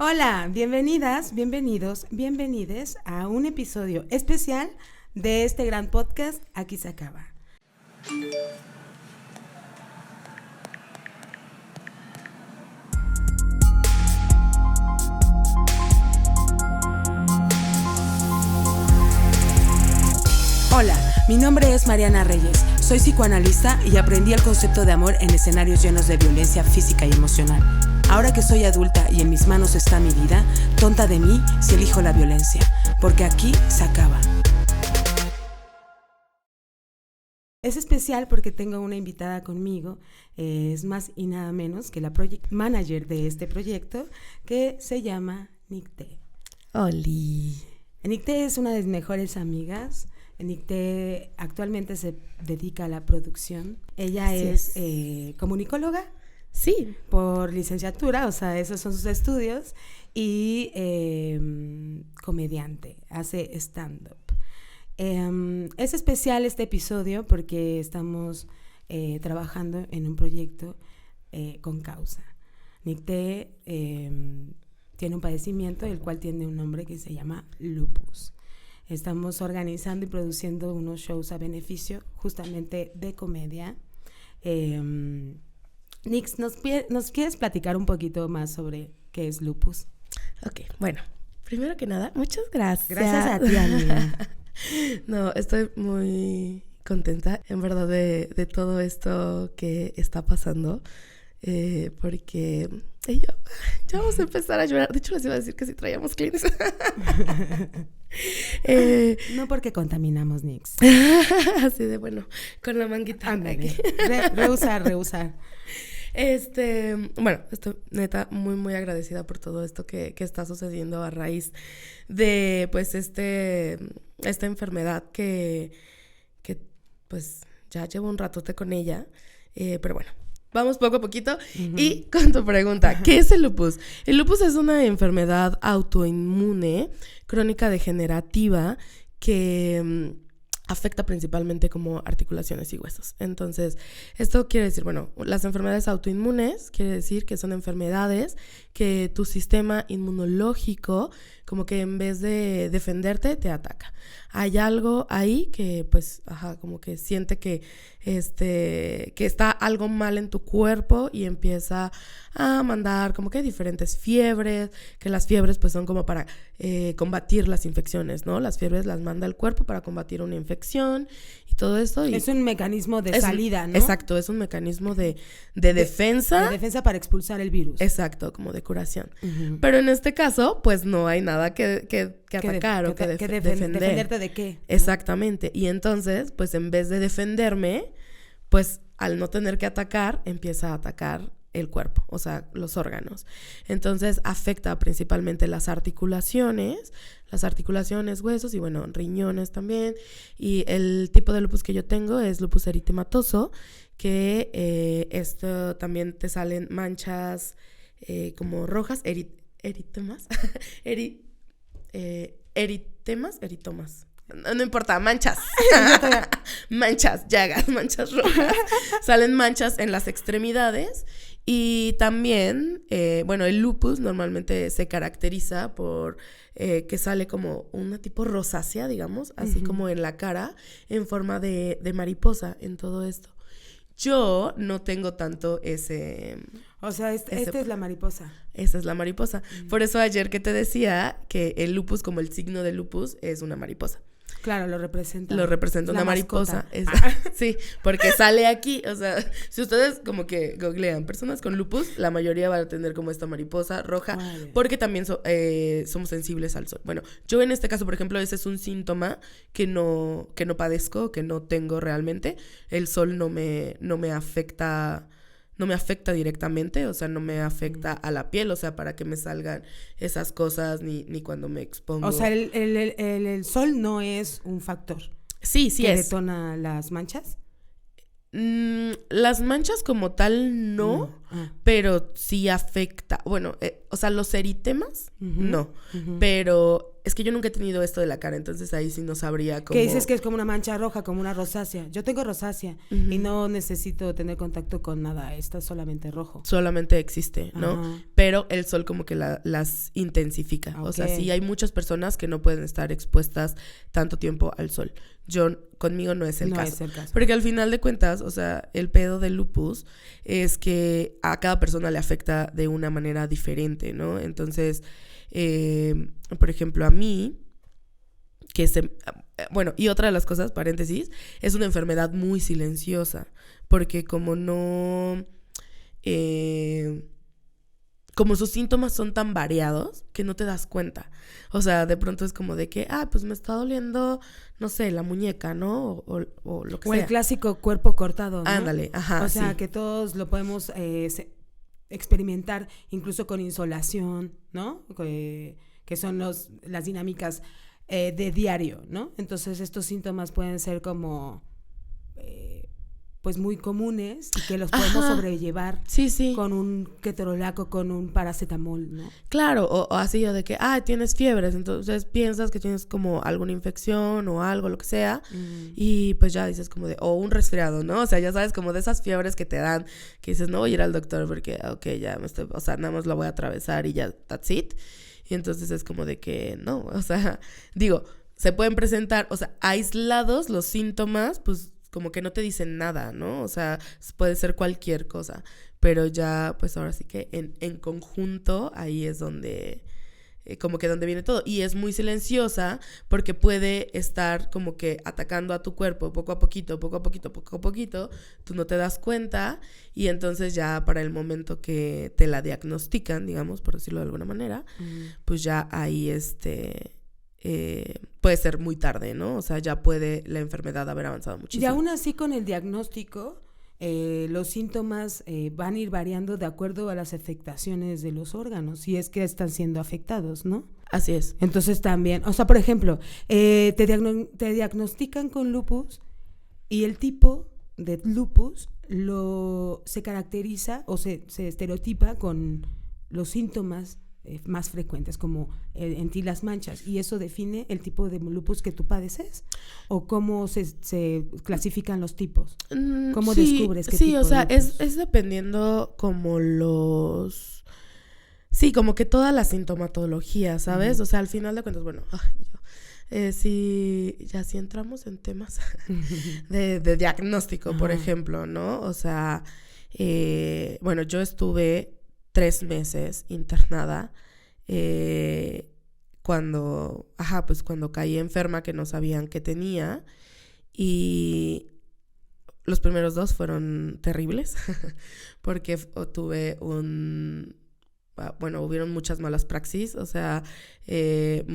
Hola, bienvenidas, bienvenidos, bienvenides a un episodio especial de este gran podcast Aquí se acaba. Hola, mi nombre es Mariana Reyes, soy psicoanalista y aprendí el concepto de amor en escenarios llenos de violencia física y emocional. Ahora que soy adulta y en mis manos está mi vida, tonta de mí si elijo la violencia, porque aquí se acaba. Es especial porque tengo una invitada conmigo, es más y nada menos que la project manager de este proyecto, que se llama Nicté. Oli. Nicté es una de mis mejores amigas. Nicté actualmente se dedica a la producción. Ella es comunicóloga. Sí. Por licenciatura, o sea, esos son sus estudios. Y comediante, hace stand-up. Es especial este episodio porque estamos trabajando en un proyecto con causa. Nicté tiene un padecimiento el cual tiene un nombre que se llama lupus. Estamos organizando y produciendo unos shows a beneficio justamente de comedia. Nix, ¿nos quieres platicar un poquito más sobre qué es lupus? Ok, bueno, primero que nada, muchas gracias. Gracias a ti, amiga. No, estoy muy contenta, en verdad, de todo esto que está pasando. Porque ya vamos a empezar a llorar. De hecho, les iba a decir que si traíamos Kleenex. No porque contaminamos, Nix. Así de bueno, con la manguita. Ándale. Reusar. Bueno, estoy neta muy agradecida por todo esto que está sucediendo a raíz de pues esta enfermedad que pues ya llevo un ratote con ella, pero bueno, vamos poco a poquito. Y con tu pregunta, ¿qué es el lupus? El lupus es una enfermedad autoinmune crónica degenerativa que afecta principalmente como articulaciones y huesos. Entonces, esto quiere decir, bueno, las enfermedades autoinmunes quiere decir que son enfermedades que tu sistema inmunológico como que en vez de defenderte te ataca. Hay algo ahí que pues, como que siente que está algo mal en tu cuerpo y empieza a mandar como que diferentes fiebres, que las fiebres pues son como para combatir las infecciones, ¿no? Las fiebres las manda el cuerpo para combatir una infección y todo eso. Y es un mecanismo de salida, ¿no? Exacto, es un mecanismo de defensa. De defensa para expulsar el virus. Exacto, como de curación. Pero en este caso, pues no hay nada que atacar o que defender. ¿Defenderte de qué? Exactamente. Y entonces, pues en vez de defenderme, pues al no tener que atacar, empieza a atacar el cuerpo, o sea, los órganos. Entonces afecta principalmente las articulaciones, huesos y bueno, riñones también. Y el tipo de lupus que yo tengo es lupus eritematoso, que esto también te salen manchas como rojas, eritomas. No importa, manchas. Manchas, llagas, manchas rojas. Salen manchas en las extremidades. Y también, el lupus normalmente se caracteriza por que sale como una tipo rosácea, digamos, así como en la cara, en forma de mariposa en todo esto. Yo no tengo tanto ese... O sea, esta es la mariposa. Esa es la mariposa. Por eso ayer que te decía que el lupus, como el signo de lupus, es una mariposa. Claro, lo representa una mariposa. Sí, porque sale aquí. O sea, si ustedes como que googlean personas con lupus, la mayoría van a tener como esta mariposa roja, porque también somos sensibles al sol. Bueno, yo en este caso, por ejemplo, ese es un síntoma que no padezco, que no tengo realmente. El sol no me afecta. No me afecta directamente, o sea, no me afecta a la piel, o sea, para que me salgan esas cosas, ni cuando me expongo. O sea, el sol no es un factor. Sí ¿Que detona las manchas? Las manchas como tal no, pero sí afecta. Bueno, o sea, los eritemas, no. Pero es que yo nunca he tenido esto de la cara, entonces ahí sí no sabría cómo... ¿Qué dices que es como una mancha roja, como una rosácea? Yo tengo rosácea y no necesito tener contacto con nada, está solamente rojo. Solamente existe, ¿no? Pero el sol como que las intensifica. Okay. O sea, sí hay muchas personas que no pueden estar expuestas tanto tiempo al sol. Conmigo no es el caso. Es el caso. Porque al final de cuentas, o sea, el pedo del lupus es que a cada persona le afecta de una manera diferente, ¿no? Entonces, por ejemplo, a mí, bueno, y otra de las cosas, paréntesis, es una enfermedad muy silenciosa, porque como no... como sus síntomas son tan variados que no te das cuenta. O sea, de pronto es como de que, pues me está doliendo, no sé, la muñeca, ¿no? O lo que sea. O el clásico cuerpo cortado, ¿no? Ándale, ajá. O sea, que todos lo podemos experimentar incluso con insolación, ¿no? Que son las dinámicas de diario, ¿no? Entonces estos síntomas pueden ser como... pues muy comunes y que los podemos sobrellevar con un ketorolaco, con un paracetamol, ¿no? Claro, o así de que, tienes fiebres, entonces piensas que tienes como alguna infección o algo, lo que sea, y pues ya dices como o un resfriado, ¿no? O sea, ya sabes, como de esas fiebres que te dan, que dices, no voy a ir al doctor porque, ya me estoy, o sea, nada más la voy a atravesar y ya, that's it. Y entonces es como de que, no, o sea, digo, se pueden presentar, o sea, aislados los síntomas, pues, como que no te dicen nada, ¿no? O sea, puede ser cualquier cosa, pero ya, pues ahora sí que en conjunto, ahí es donde, como que donde viene todo. Y es muy silenciosa porque puede estar como que atacando a tu cuerpo poco a poquito, tú no te das cuenta y entonces ya para el momento que te la diagnostican, digamos, por decirlo de alguna manera, pues ya ahí puede ser muy tarde, ¿no? O sea, ya puede la enfermedad haber avanzado muchísimo. Y aún así con el diagnóstico, los síntomas van a ir variando de acuerdo a las afectaciones de los órganos, si es que están siendo afectados, ¿no? Así es. Entonces también, o sea, por ejemplo, te diagnostican con lupus y el tipo de lupus se caracteriza o se estereotipa con los síntomas más frecuentes, como en ti las manchas, y eso define el tipo de lupus que tú padeces, o cómo se clasifican los tipos, cómo descubres qué tipo o sea, de lupus. Es dependiendo como como que toda la sintomatología, ¿sabes? O sea, al final de cuentas, bueno, si entramos en temas de diagnóstico, por ejemplo, ¿no? O sea, bueno, yo estuve 3 meses internada cuando caí enferma, que no sabían qué tenía, y los primeros 2 fueron terribles porque hubieron muchas malas praxis, o sea, en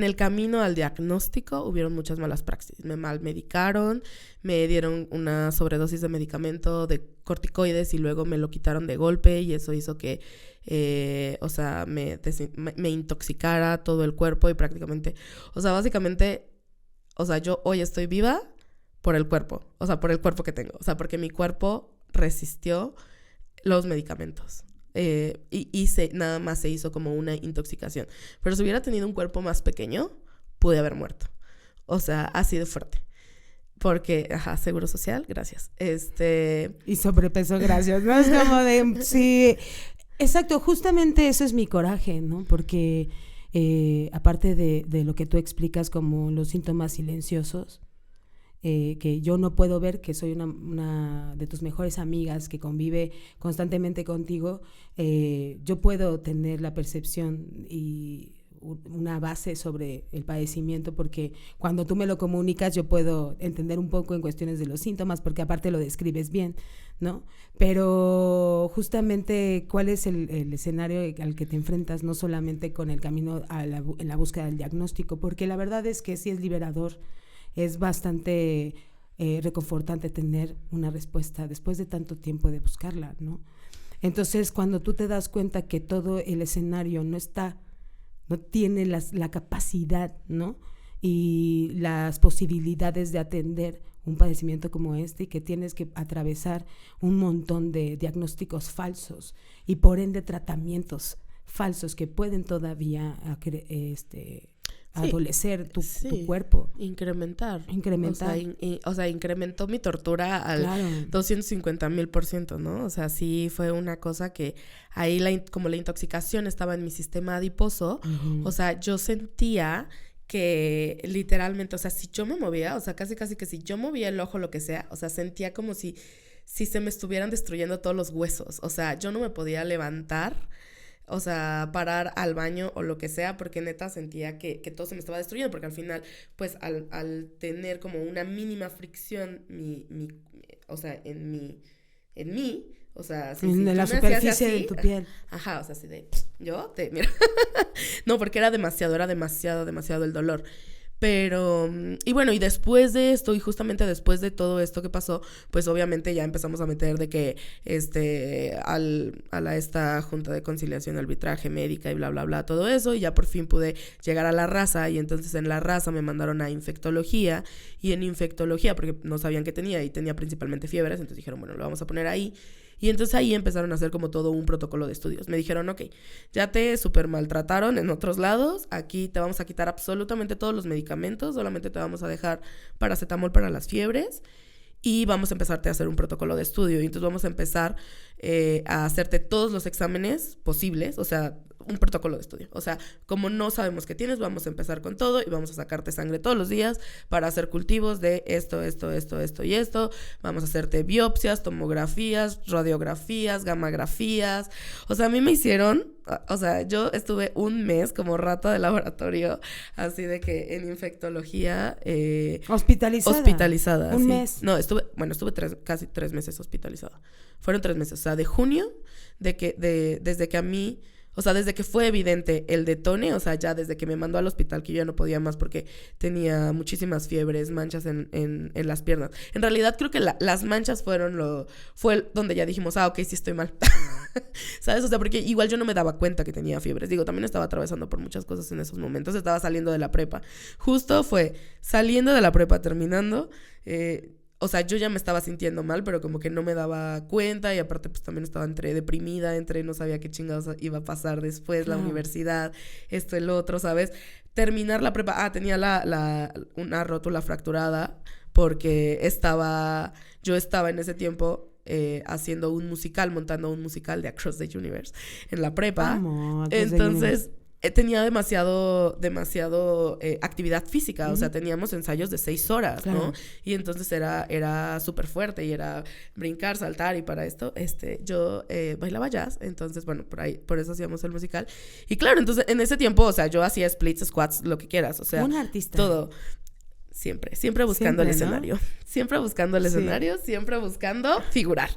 el camino al diagnóstico hubieron muchas malas praxis. Me malmedicaron, me dieron una sobredosis de medicamento de corticoides y luego me lo quitaron de golpe y eso hizo que, me intoxicara todo el cuerpo y prácticamente, o sea, básicamente, o sea, yo hoy estoy viva por el cuerpo, o sea, por el cuerpo que tengo, o sea, porque mi cuerpo resistió los medicamentos y nada más se hizo como una intoxicación. Pero si hubiera tenido un cuerpo más pequeño, pude haber muerto. O sea, ha sido fuerte. Porque, seguro social, gracias. Y sobrepeso, gracias. No es como de... Sí, exacto, justamente eso es mi coraje, ¿no? Porque aparte de lo que tú explicas como los síntomas silenciosos, que yo no puedo ver, que soy una de tus mejores amigas que convive constantemente contigo, yo puedo tener la percepción y una base sobre el padecimiento, porque cuando tú me lo comunicas yo puedo entender un poco en cuestiones de los síntomas, porque aparte lo describes bien, ¿no? Pero justamente, ¿cuál es el escenario al que te enfrentas? No solamente con el camino en la búsqueda del diagnóstico, porque la verdad es que sí es liberador. Es bastante reconfortante tener una respuesta después de tanto tiempo de buscarla, ¿no? Entonces, cuando tú te das cuenta que todo el escenario no tiene la capacidad, ¿no? Y las posibilidades de atender un padecimiento como este y que tienes que atravesar un montón de diagnósticos falsos y por ende tratamientos falsos que pueden todavía adolecer tu cuerpo. Incrementar. O sea, incrementó mi tortura al 250,000%, ¿no? O sea, sí fue una cosa que ahí como la intoxicación estaba en mi sistema adiposo, o sea, yo sentía que literalmente, o sea, si yo me movía, o sea, casi que si yo movía el ojo, lo que sea, o sea, sentía como si se me estuvieran destruyendo todos los huesos, o sea, yo no me podía levantar, o sea, parar al baño o lo que sea, porque neta sentía que todo se me estaba destruyendo, porque al final, pues, al tener como una mínima fricción, o sea, en mí, o sea, en la superficie de tu piel. Ajá, o sea, así de, mira. No, porque era demasiado el dolor. Pero, y bueno, y después de esto, y justamente después de todo esto que pasó, pues obviamente ya empezamos a meter de que, esta junta de conciliación, arbitraje, médica y bla, bla, bla, todo eso, y ya por fin pude llegar a la raza, y entonces en la raza me mandaron a infectología, y en infectología, porque no sabían qué tenía, y tenía principalmente fiebres, entonces dijeron, bueno, lo vamos a poner ahí. Y entonces ahí empezaron a hacer como todo un protocolo de estudios. Me dijeron, ok, ya te súper maltrataron en otros lados, aquí te vamos a quitar absolutamente todos los medicamentos, solamente te vamos a dejar paracetamol para las fiebres y vamos a empezarte a hacer un protocolo de estudio. Y entonces vamos a empezar a hacerte todos los exámenes posibles, o sea, un protocolo de estudio. O sea, como no sabemos qué tienes, vamos a empezar con todo y vamos a sacarte sangre todos los días para hacer cultivos de esto y esto. Vamos a hacerte biopsias, tomografías, radiografías, gammagrafías. O sea, a mí me hicieron, o sea, yo estuve un mes como rata de laboratorio, así de que en infectología. Hospitalizada. Un mes. No, estuve casi 3 meses hospitalizada. Fueron 3 meses, o sea, de junio, desde que a mí, o sea, desde que fue evidente el detone, o sea, ya desde que me mandó al hospital, que yo ya no podía más porque tenía muchísimas fiebres, manchas en las piernas. En realidad creo que las manchas fue donde ya dijimos, ok, sí estoy mal. ¿Sabes? O sea, porque igual yo no me daba cuenta que tenía fiebres. Digo, también estaba atravesando por muchas cosas en esos momentos. Estaba saliendo de la prepa. Justo fue saliendo de la prepa, terminando, o sea, yo ya me estaba sintiendo mal, pero como que no me daba cuenta y aparte pues también estaba entre deprimida, no sabía qué chingados iba a pasar después, la universidad, esto, el otro, ¿sabes? Terminar la prepa, tenía una rótula fracturada porque yo estaba en ese tiempo haciendo montando un musical de Across the Universe en la prepa. Entonces tenía demasiado actividad física, o sea, teníamos ensayos de 6 horas, claro, ¿no? Y entonces era súper fuerte y era brincar, saltar, y para esto, yo bailaba jazz, entonces, bueno, por eso hacíamos el musical. Y claro, entonces, en ese tiempo, o sea, yo hacía splits, squats, lo que quieras, o sea, un artista. Todo. Siempre buscando el escenario. Siempre buscando el escenario, siempre buscando figurar.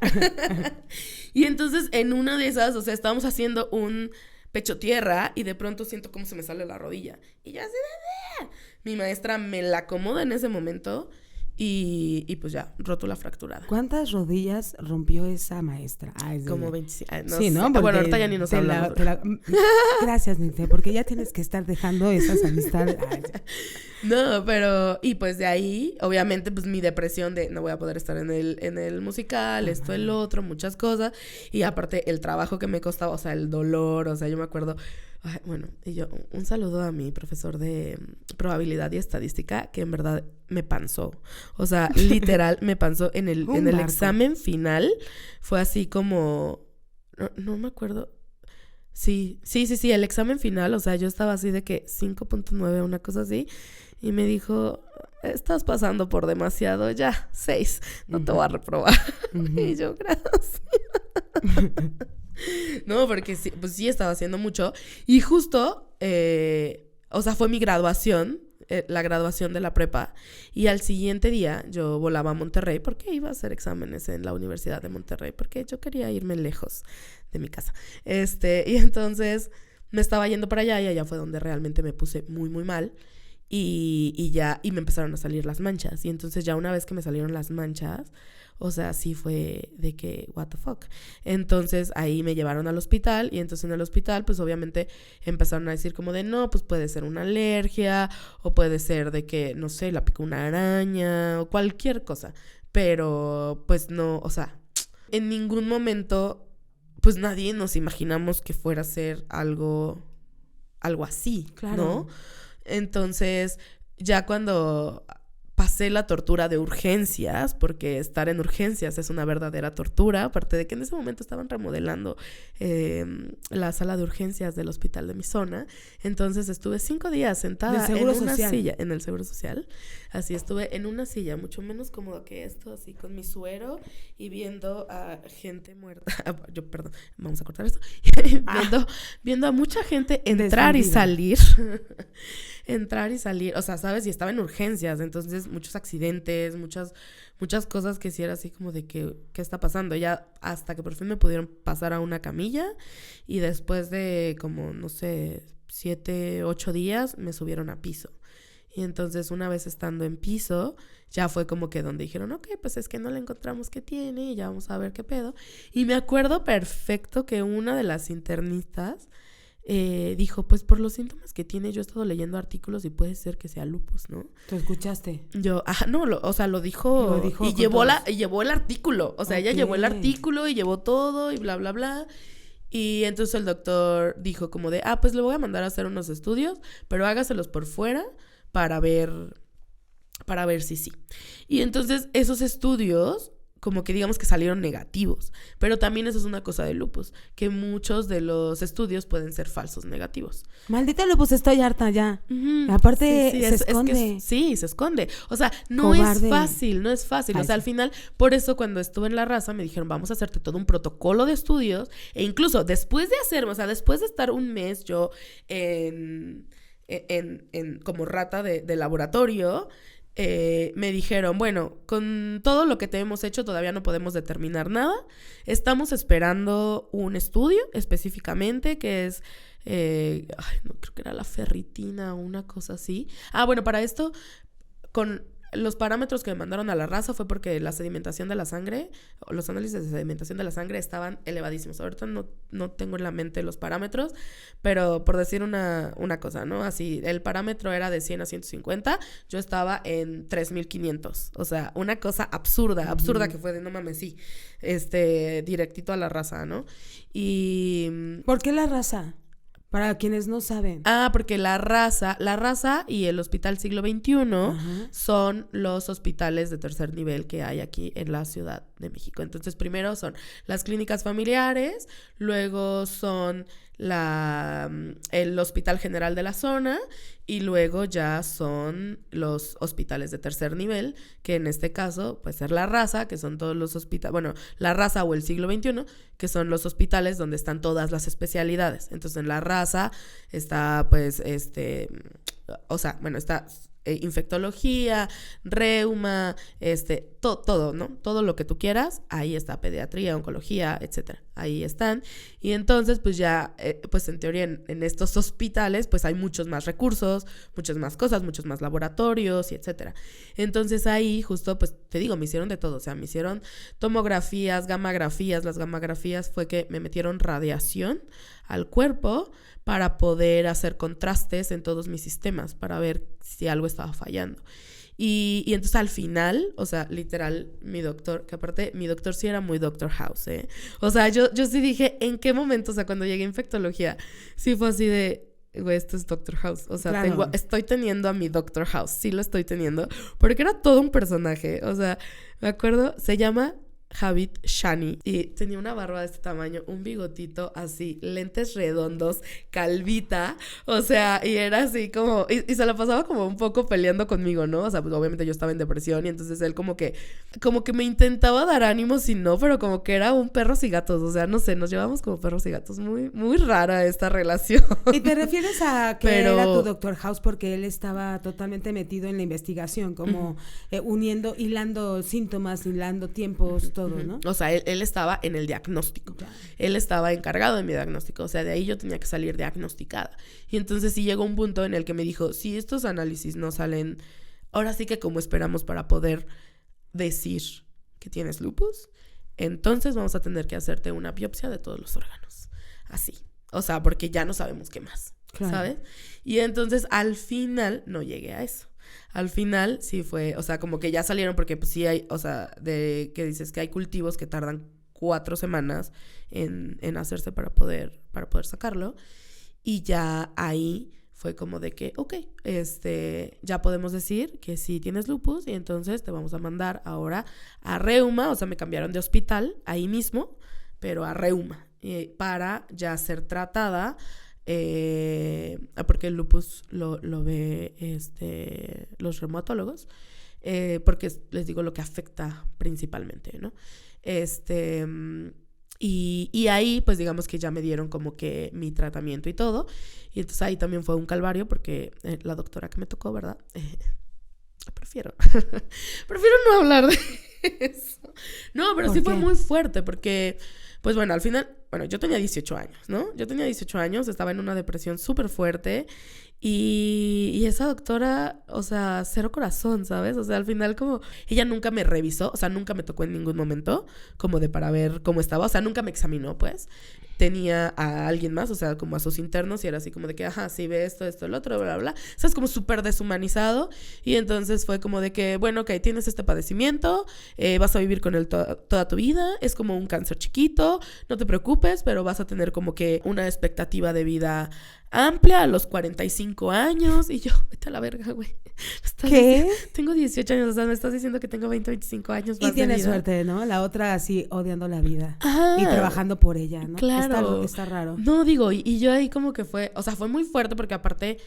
Y entonces, en una de esas, o sea, estábamos haciendo un pecho tierra y de pronto siento cómo se me sale la rodilla. Y ya así, mi maestra me la acomoda en ese momento y pues ya, rótula fracturada. ¿Cuántas rodillas rompió esa maestra? Como 25. No sí, sé. ¿no? Bueno, ahorita ya ni nos hablamos. Gracias, Nicte, porque ya tienes que estar dejando esas amistades. No, pero, y pues de ahí, obviamente, pues mi depresión de no voy a poder estar en el musical, esto, el otro, muchas cosas, y aparte el trabajo que me costaba, o sea, el dolor, o sea, yo me acuerdo, bueno, y yo, un saludo a mi profesor de probabilidad y estadística, que en verdad me panzó, o sea, literal, me panzó en el examen final, fue así como, no me acuerdo. Sí, el examen final, o sea, yo estaba así de que 5.9, una cosa así, y me dijo, estás pasando por demasiado, ya, 6, no te voy a reprobar. Y yo, gracias. No, porque sí, pues sí estaba haciendo mucho, y justo, o sea, fue mi graduación, la graduación de la prepa, y al siguiente día yo volaba a Monterrey porque iba a hacer exámenes en la Universidad de Monterrey, porque yo quería irme lejos de mi casa, y entonces me estaba yendo para allá y allá fue donde realmente me puse muy, muy mal, y me empezaron a salir las manchas. Y entonces ya una vez que me salieron las manchas, o sea, sí fue de que, what the fuck. Entonces ahí me llevaron al hospital y entonces en el hospital pues obviamente empezaron a decir como de no, pues puede ser una alergia o puede ser de que, no sé, la picó una araña o cualquier cosa. Pero pues no, o sea, en ningún momento pues nadie nos imaginamos que fuera a ser algo así, claro, ¿no? Entonces ya cuando pasé la tortura de urgencias, porque estar en urgencias es una verdadera tortura, aparte de que en ese momento estaban remodelando la sala de urgencias del hospital de mi zona, entonces estuve 5 días sentada en una silla, en el Seguro Social, así estuve en una silla, mucho menos cómodo que esto, así con mi suero y viendo a gente muerta, perdón, vamos a cortar esto, viendo a mucha gente entrar y salir, o sea, ¿sabes? Y estaba en urgencias, entonces muchos accidentes, muchas cosas que sí era así como de que, ¿qué está pasando? Ya hasta que por fin me pudieron pasar a una camilla y después de como, no sé, 7, 8 días me subieron a piso. Y entonces una vez estando en piso, ya fue como que donde dijeron, ok, pues es que no le encontramos qué tiene y ya vamos a ver qué pedo. Y me acuerdo perfecto que una de las internistas dijo, pues por los síntomas que tiene, yo he estado leyendo artículos y puede ser que sea lupus, ¿no? ¿Tú escuchaste? Yo, no, o sea, lo dijo y llevó el artículo, o sea, ella llevó el artículo y llevó todo y bla, bla, bla. Y entonces el doctor dijo como de, pues le voy a mandar a hacer unos estudios, pero hágaselos por fuera para ver si sí. Y entonces esos estudios como que digamos que salieron negativos, pero también eso es una cosa de lupus, que muchos de los estudios pueden ser falsos negativos. Maldita lupus, estoy harta ya. Aparte se esconde. Se esconde. O sea, no es fácil. O sea, al final, por eso cuando estuve en La Raza me dijeron, vamos a hacerte todo un protocolo de estudios, e incluso después de después de estar un mes yo en como rata de laboratorio, me dijeron, bueno, con todo lo que te hemos hecho todavía no podemos determinar nada. Estamos esperando un estudio específicamente que es, no creo que era la ferritina o una cosa así. Bueno, para esto, con los parámetros que me mandaron a La Raza fue porque la sedimentación de la sangre, o los análisis de sedimentación de la sangre estaban elevadísimos. Ahorita no tengo en la mente los parámetros, pero por decir una cosa, ¿no? Así, el parámetro era de 100 a 150, yo estaba en 3500. O sea, una cosa absurda que fue de no mames, sí, directito a La Raza, ¿no? Y... ¿Por qué La Raza? Para quienes no saben. Porque La Raza y el Hospital Siglo XXI son los hospitales de tercer nivel que hay aquí en la Ciudad de México. Entonces, primero son las clínicas familiares, luego son el Hospital General de la zona y luego ya son los hospitales de tercer nivel, que en este caso puede ser La Raza, que son todos los hospitales, bueno, La Raza o el Siglo XXI, que son los hospitales donde están todas las especialidades. Entonces en La Raza está pues está infectología, reuma, todo, ¿no? Todo lo que tú quieras, ahí está, pediatría, oncología, etcétera, ahí están. Y entonces, pues ya, pues en teoría en estos hospitales, pues hay muchos más recursos, muchas más cosas, muchos más laboratorios, y etcétera. Entonces ahí, justo, pues te digo, me hicieron de todo, o sea, me hicieron tomografías, gammagrafías. Las gammagrafías fue que me metieron radiación al cuerpo para poder hacer contrastes en todos mis sistemas, para ver si algo estaba fallando. Y entonces al final, o sea, literal, mi doctor, que aparte mi doctor sí era muy Doctor House, ¿eh? O sea, yo sí dije, ¿en qué momento? O sea, cuando llegué a infectología, sí fue así de, güey, esto es Doctor House. O sea, claro, estoy teniendo a mi Doctor House, sí lo estoy teniendo, porque era todo un personaje. O sea, me acuerdo, se llama Javid Shani y tenía una barba de este tamaño, un bigotito así, lentes redondos, calvita, o sea, y era así como, y se la pasaba como un poco peleando conmigo, ¿no? O sea, pues obviamente yo estaba en depresión y entonces él como que me intentaba dar ánimos y no, pero como que era un perros y gatos, o sea, no sé, nos llevamos como perros y gatos, muy, muy rara esta relación. ¿Y te refieres a que era tu Doctor House porque él estaba totalmente metido en la investigación, como hilando síntomas, hilando tiempos, todo todo, ¿no? O sea, él estaba en el diagnóstico. Ya. Él estaba encargado de mi diagnóstico. O sea, de ahí yo tenía que salir diagnosticada. Y entonces sí llegó un punto en el que me dijo, si estos análisis no salen, ahora sí que como esperamos para poder decir que tienes lupus, entonces vamos a tener que hacerte una biopsia de todos los órganos. Así. O sea, porque ya no sabemos qué más. Claro. ¿Sabes? Y entonces al final no llegué a eso. Al final sí fue, o sea, como que ya salieron porque pues sí hay, o sea, de que dices que hay cultivos que tardan 4 semanas en hacerse para poder sacarlo. Y ya ahí fue como de que, ok, ya podemos decir que sí tienes lupus y entonces te vamos a mandar ahora a Reuma, o sea, me cambiaron de hospital ahí mismo, pero a Reuma, para ya ser tratada. Porque el lupus lo ve los reumatólogos, porque les digo lo que afecta principalmente, ¿no? Y ahí pues digamos que ya me dieron como que mi tratamiento y todo, y entonces ahí también fue un calvario porque la doctora que me tocó, ¿verdad? Prefiero no hablar de eso. No, pero sí fue muy fuerte porque pues bueno, al final, yo tenía 18 años, ¿no? Yo tenía 18 años, estaba en una depresión súper fuerte y esa doctora, o sea, cero corazón, ¿sabes? O sea, al final como, ella nunca me revisó, o sea, nunca me tocó en ningún momento como de para ver cómo estaba, o sea, nunca me examinó, pues. Tenía a alguien más, o sea, como a sus internos y era así como de que, ajá, sí ve esto, el otro, bla, bla, bla. O sea, es como súper deshumanizado y entonces fue como de que, bueno, ok, tienes este padecimiento, vas a vivir con él toda tu vida, es como un cáncer chiquito, no te preocupes, pero vas a tener como que una expectativa de vida amplia a los 45 años. Y yo, vete a la verga, güey. ¿Qué? Tengo 18 años, o sea, me estás diciendo que tengo 20, 25 años más de vida. Y tienes suerte, ¿no? La otra así odiando la vida. Ajá. Y trabajando por ella, ¿no? Claro. Está raro. No, digo, y yo ahí como que fue, o sea, fue muy fuerte porque aparte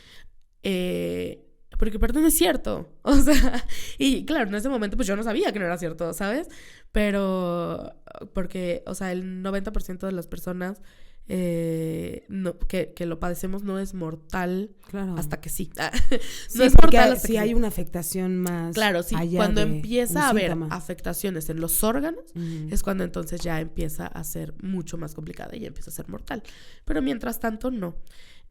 no es cierto. O sea, y claro, en ese momento pues yo no sabía que no era cierto, ¿sabes? Pero porque, o sea, el 90% de las personas que lo padecemos no es mortal, claro, hasta que sí. No es mortal hasta que hay una afectación más. Claro, sí. Cuando empieza a haber afectaciones en los órganos, es cuando entonces ya empieza a ser mucho más complicada y empieza a ser mortal. Pero mientras tanto, no.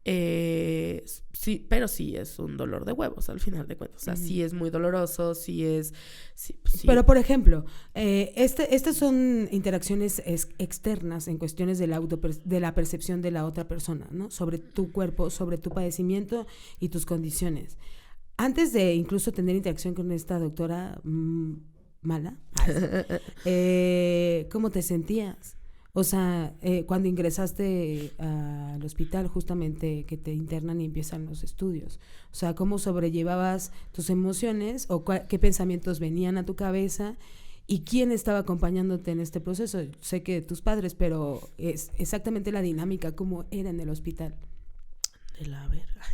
Sí, pero sí es un dolor de huevos al final de cuentas. O sea, sí es muy doloroso, sí es... Sí. Pero, por ejemplo, estas son interacciones externas en cuestiones de la percepción de la otra persona, ¿no? Sobre tu cuerpo, sobre tu padecimiento y tus condiciones. Antes de incluso tener interacción con esta doctora mala, ¿cómo te sentías? O sea, cuando ingresaste al hospital, justamente que te internan y empiezan los estudios. O sea, ¿cómo sobrellevabas tus emociones o qué pensamientos venían a tu cabeza? ¿Y quién estaba acompañándote en este proceso? Sé que tus padres, pero es exactamente la dinámica, ¿cómo era en el hospital? De la verga.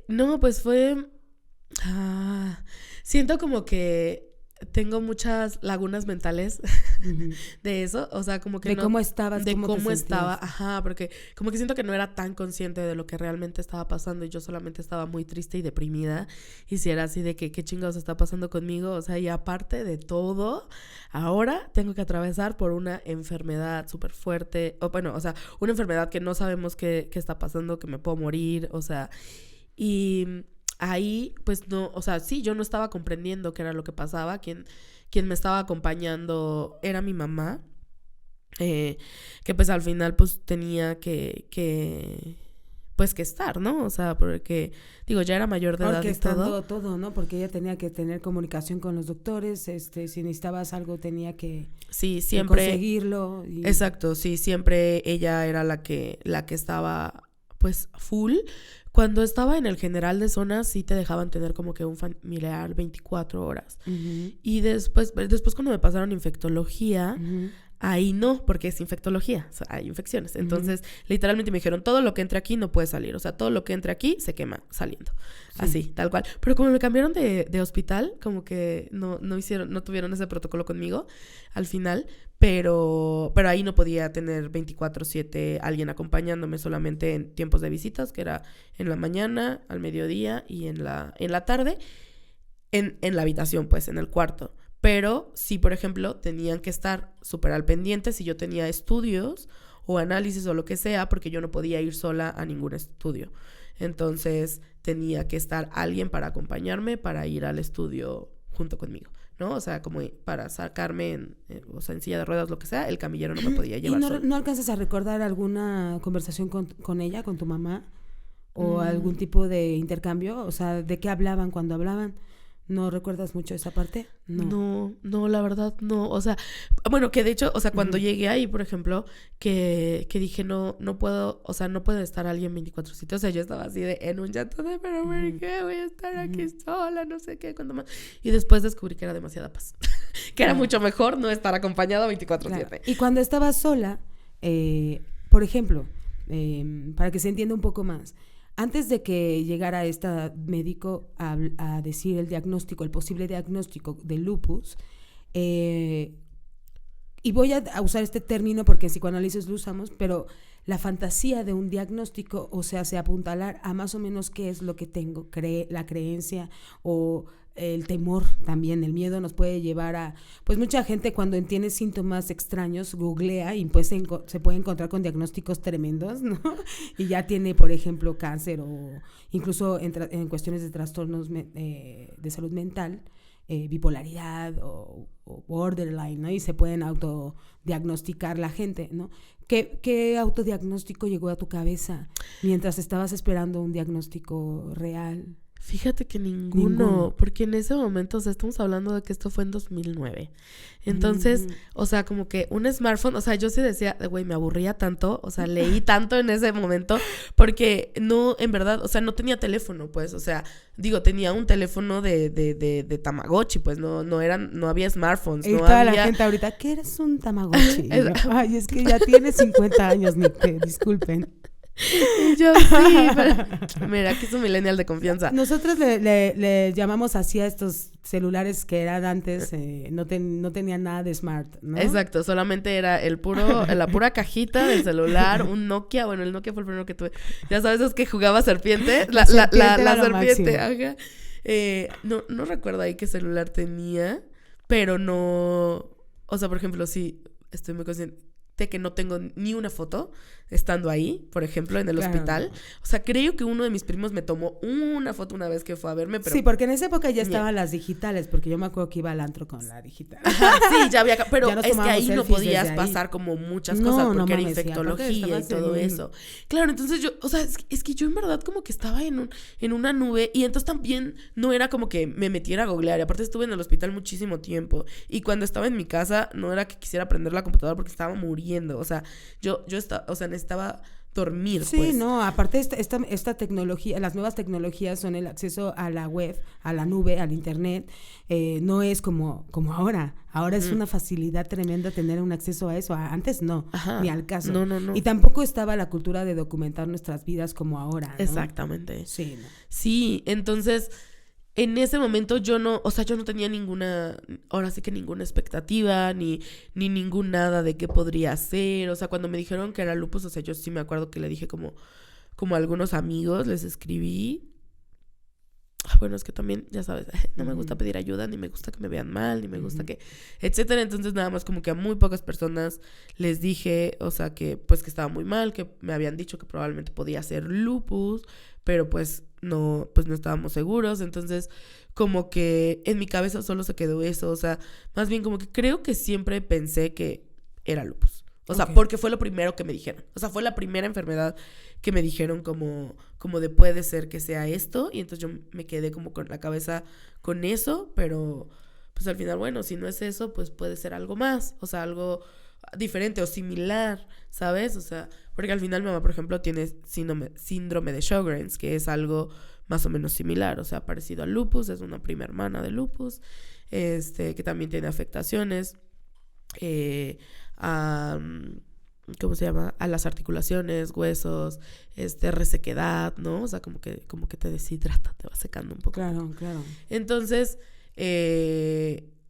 No, pues fue... siento como que tengo muchas lagunas mentales de eso, o sea, como que de cómo estabas, de cómo estaba, ajá, porque como que siento que no era tan consciente de lo que realmente estaba pasando y yo solamente estaba muy triste y deprimida y si era así de que qué chingados está pasando conmigo, o sea, y aparte de todo, ahora tengo que atravesar por una enfermedad súper fuerte, o sea, una enfermedad que no sabemos qué está pasando, que me puedo morir, o sea, y... Ahí, pues no, o sea, sí, yo no estaba comprendiendo qué era lo que pasaba. Quien me estaba acompañando era mi mamá, que pues al final pues tenía que estar, ¿no? O sea, porque, digo, ya era mayor de edad y todo, ¿no? Porque ella tenía que tener comunicación con los doctores, si necesitabas algo tenía que, sí, siempre, que conseguirlo. Exacto, sí, siempre ella era la que estaba, pues, full. Cuando estaba en el general de zona sí te dejaban tener como que un familiar 24 horas. Y después cuando me pasaron infectología, ahí no, porque es infectología, o sea, hay infecciones. Entonces, literalmente me dijeron, todo lo que entre aquí no puede salir. O sea, todo lo que entre aquí se quema saliendo. Sí. Así, tal cual. Pero como me cambiaron de hospital, como que no tuvieron ese protocolo conmigo al final. Pero ahí no podía tener 24/7 alguien acompañándome, solamente en tiempos de visitas, que era en la mañana, al mediodía y en la tarde, en la habitación, pues, en el cuarto. pero sí, por ejemplo, tenían que estar súper al pendiente si yo tenía estudios o análisis o lo que sea, porque yo no podía ir sola a ningún estudio. Entonces tenía que estar alguien para acompañarme para ir al estudio junto conmigo, ¿no? O sea, como para sacarme o sea, en silla de ruedas, lo que sea, el camillero no me podía llevar ¿Y solo. no alcanzas a recordar alguna conversación con ella, con tu mamá? ¿O algún tipo de intercambio? O sea, ¿de qué hablaban cuando hablaban? ¿No recuerdas mucho esa parte? No, la verdad no. O sea, bueno, que de hecho, o sea, cuando llegué ahí, por ejemplo, que dije, no puedo, o sea, no puede estar alguien 24/7. O sea, yo estaba así en un llanto de, pero ¿por qué voy a estar aquí sola? No sé qué, cuándo más. Y después descubrí que era demasiada paz. Que era mucho mejor no estar acompañado 24/7. Claro. Y cuando estabas sola, por ejemplo, para que se entienda un poco más, antes de que llegara este médico a decir el diagnóstico, el posible diagnóstico de lupus, y voy a usar este término porque en psicoanálisis lo usamos, pero la fantasía de un diagnóstico, o sea, se apuntalar a más o menos qué es lo que tengo, la creencia o el temor también, el miedo nos puede llevar a, pues mucha gente cuando tiene síntomas extraños googlea y pues se puede encontrar con diagnósticos tremendos, ¿no? Y ya tiene, por ejemplo, cáncer o incluso en cuestiones de trastornos de salud mental, bipolaridad o borderline, ¿no? Y se pueden autodiagnosticar la gente, ¿no? ¿Qué autodiagnóstico llegó a tu cabeza mientras estabas esperando un diagnóstico real? Fíjate que ninguno, porque en ese momento, o sea, estamos hablando de que esto fue en 2009. Entonces, o sea, como que un smartphone, o sea, yo sí decía, güey, me aburría tanto, o sea, leí tanto en ese momento, porque no, en verdad, o sea, no tenía teléfono, pues, o sea, digo, tenía un teléfono de Tamagotchi, pues, no había smartphones, y no toda había... la gente ahorita, ¿qué eres un Tamagotchi? Ay, es que ya tienes 50 años, Nicte, disculpen. Y yo sí, pero mira, aquí es un millennial de confianza. Nosotros le llamamos así a estos celulares que eran antes, no tenían nada de smart, ¿no? Exacto, solamente era la pura cajita del celular, un Nokia, bueno, el Nokia fue el primero que tuve. Ya sabes, es que jugaba serpiente, la serpiente, ajá. No recuerdo ahí qué celular tenía, pero no, o sea, por ejemplo, sí, estoy muy consciente de que no tengo ni una foto estando ahí, por ejemplo, en el hospital. O sea, creo que uno de mis primos me tomó una foto una vez que fue a verme, pero... Sí, porque en esa época ya estaban las digitales, porque yo me acuerdo que iba al antro con la digital. Ajá, sí, ya había... Pero ya es que ahí no podías pasar como muchas cosas, porque era infectología y todo eso. Claro, entonces yo... O sea, es que yo en verdad como que estaba en una nube, y entonces también no era como que me metiera a googlear, y aparte estuve en el hospital muchísimo tiempo, y cuando estaba en mi casa no era que quisiera prender la computadora porque estaba muriendo, o sea, yo estaba... O sea, necesitaba dormir, sí, pues. No, aparte esta tecnología, las nuevas tecnologías son el acceso a la web, a la nube, al internet, no es como ahora. Ahora es una facilidad tremenda tener un acceso a eso. Antes no, ni al caso. No. Y tampoco estaba la cultura de documentar nuestras vidas como ahora, ¿no? Exactamente. Sí, ¿no? Sí, entonces... En ese momento yo no tenía ninguna, ahora sí que ninguna expectativa, ni ningún nada de qué podría hacer. O sea, cuando me dijeron que era lupus, o sea, yo sí me acuerdo que le dije como a algunos amigos, les escribí. Bueno, es que también, ya sabes, no me gusta pedir ayuda, ni me gusta que me vean mal, ni me gusta que, etcétera. Entonces nada más como que a muy pocas personas les dije, o sea, que pues que estaba muy mal, que me habían dicho que probablemente podía ser lupus, pero pues no estábamos seguros. Entonces como que en mi cabeza solo se quedó eso, o sea, más bien como que creo que siempre pensé que era lupus. O sea, porque fue lo primero que me dijeron. O sea, fue la primera enfermedad que me dijeron como de puede ser que sea esto. Y entonces yo me quedé como con la cabeza con eso. Pero pues al final, bueno, si no es eso, pues puede ser algo más. O sea, algo diferente o similar, ¿sabes? O sea, porque al final mi mamá, por ejemplo, tiene síndrome de Sjögren's, que es algo más o menos similar. O sea, parecido al lupus. Es una prima hermana de lupus. Que también tiene afectaciones. ¿Cómo se llama? A las articulaciones, huesos, resequedad, ¿no? O sea, como que te deshidrata, te va secando un poco. Claro. Entonces,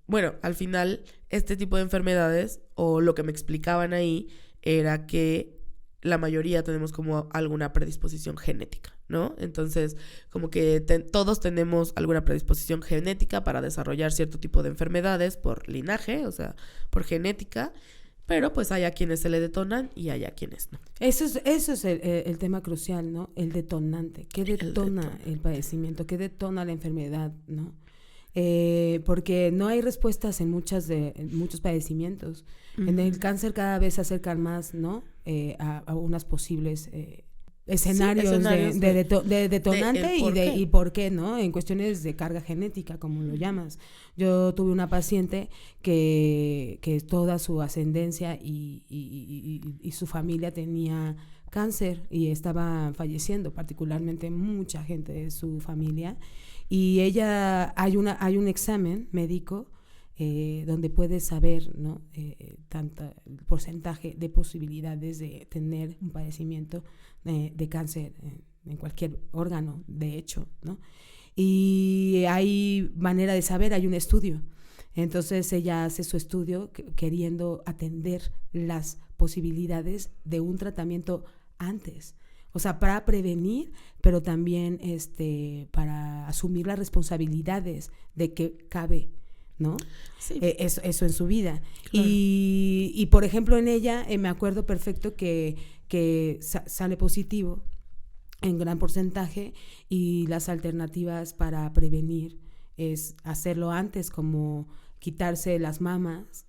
bueno, al final, este tipo de enfermedades, o lo que me explicaban ahí, era que la mayoría tenemos como alguna predisposición genética, ¿no? Entonces, como que todos tenemos alguna predisposición genética para desarrollar cierto tipo de enfermedades por linaje, o sea, por genética, pero pues hay a quienes se le detonan y hay a quienes no. Eso es el tema crucial, ¿no? El detonante. ¿Qué detona el padecimiento? ¿Qué detona la enfermedad, no? Porque no hay respuestas en muchos padecimientos. Uh-huh. En el cáncer cada vez se acercan más, ¿no? A unas posibles escenarios de detonante y por qué, ¿no? En cuestiones de carga genética, como lo llamas. Yo tuve una paciente que toda su ascendencia y su familia tenía cáncer y estaba falleciendo, particularmente mucha gente de su familia. Y ella, hay un examen médico donde puedes saber, ¿no? Tanto el porcentaje de posibilidades de tener un padecimiento de cáncer en cualquier órgano, de hecho, ¿no? Y hay manera de saber, hay un estudio. Entonces ella hace su estudio queriendo atender las posibilidades de un tratamiento antes. O sea, para prevenir, pero también para asumir las responsabilidades de que cabe, ¿no? Sí. Eso en su vida. Claro. Y por ejemplo, en ella me acuerdo perfecto que sale positivo en gran porcentaje y las alternativas para prevenir es hacerlo antes, como quitarse las mamas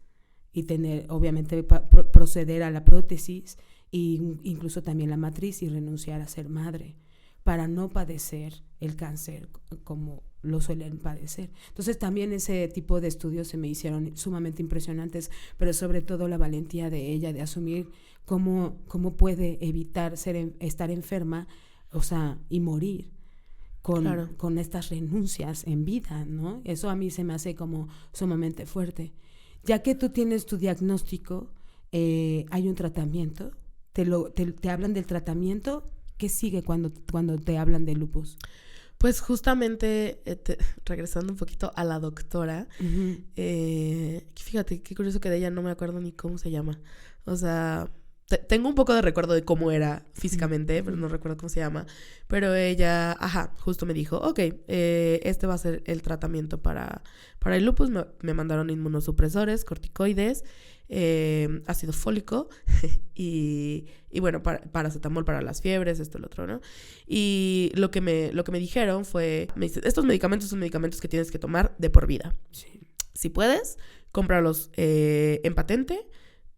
y tener, obviamente, proceder a la prótesis e incluso también la matriz y renunciar a ser madre para no padecer el cáncer como lo suelen padecer. Entonces también ese tipo de estudios se me hicieron sumamente impresionantes, pero sobre todo la valentía de ella de asumir cómo puede evitar estar enferma, o sea, y morir con estas renuncias en vida, ¿no? Eso a mí se me hace como sumamente fuerte. Ya que tú tienes tu diagnóstico, hay un tratamiento, te hablan del tratamiento. ¿Qué sigue cuando te hablan de lupus? Pues justamente, regresando un poquito a la doctora, uh-huh. Fíjate, qué curioso que de ella no me acuerdo ni cómo se llama. O sea, tengo un poco de recuerdo de cómo era físicamente, uh-huh. pero no recuerdo cómo se llama. Pero ella, justo me dijo, ok, este va a ser el tratamiento para el lupus. Me mandaron inmunosupresores, corticoides, ácido fólico y bueno, paracetamol para las fiebres, esto y lo otro, ¿no? Y lo que me dijeron fue, me dice, estos medicamentos son medicamentos que tienes que tomar de por vida. Sí. Si puedes, cómpralos en patente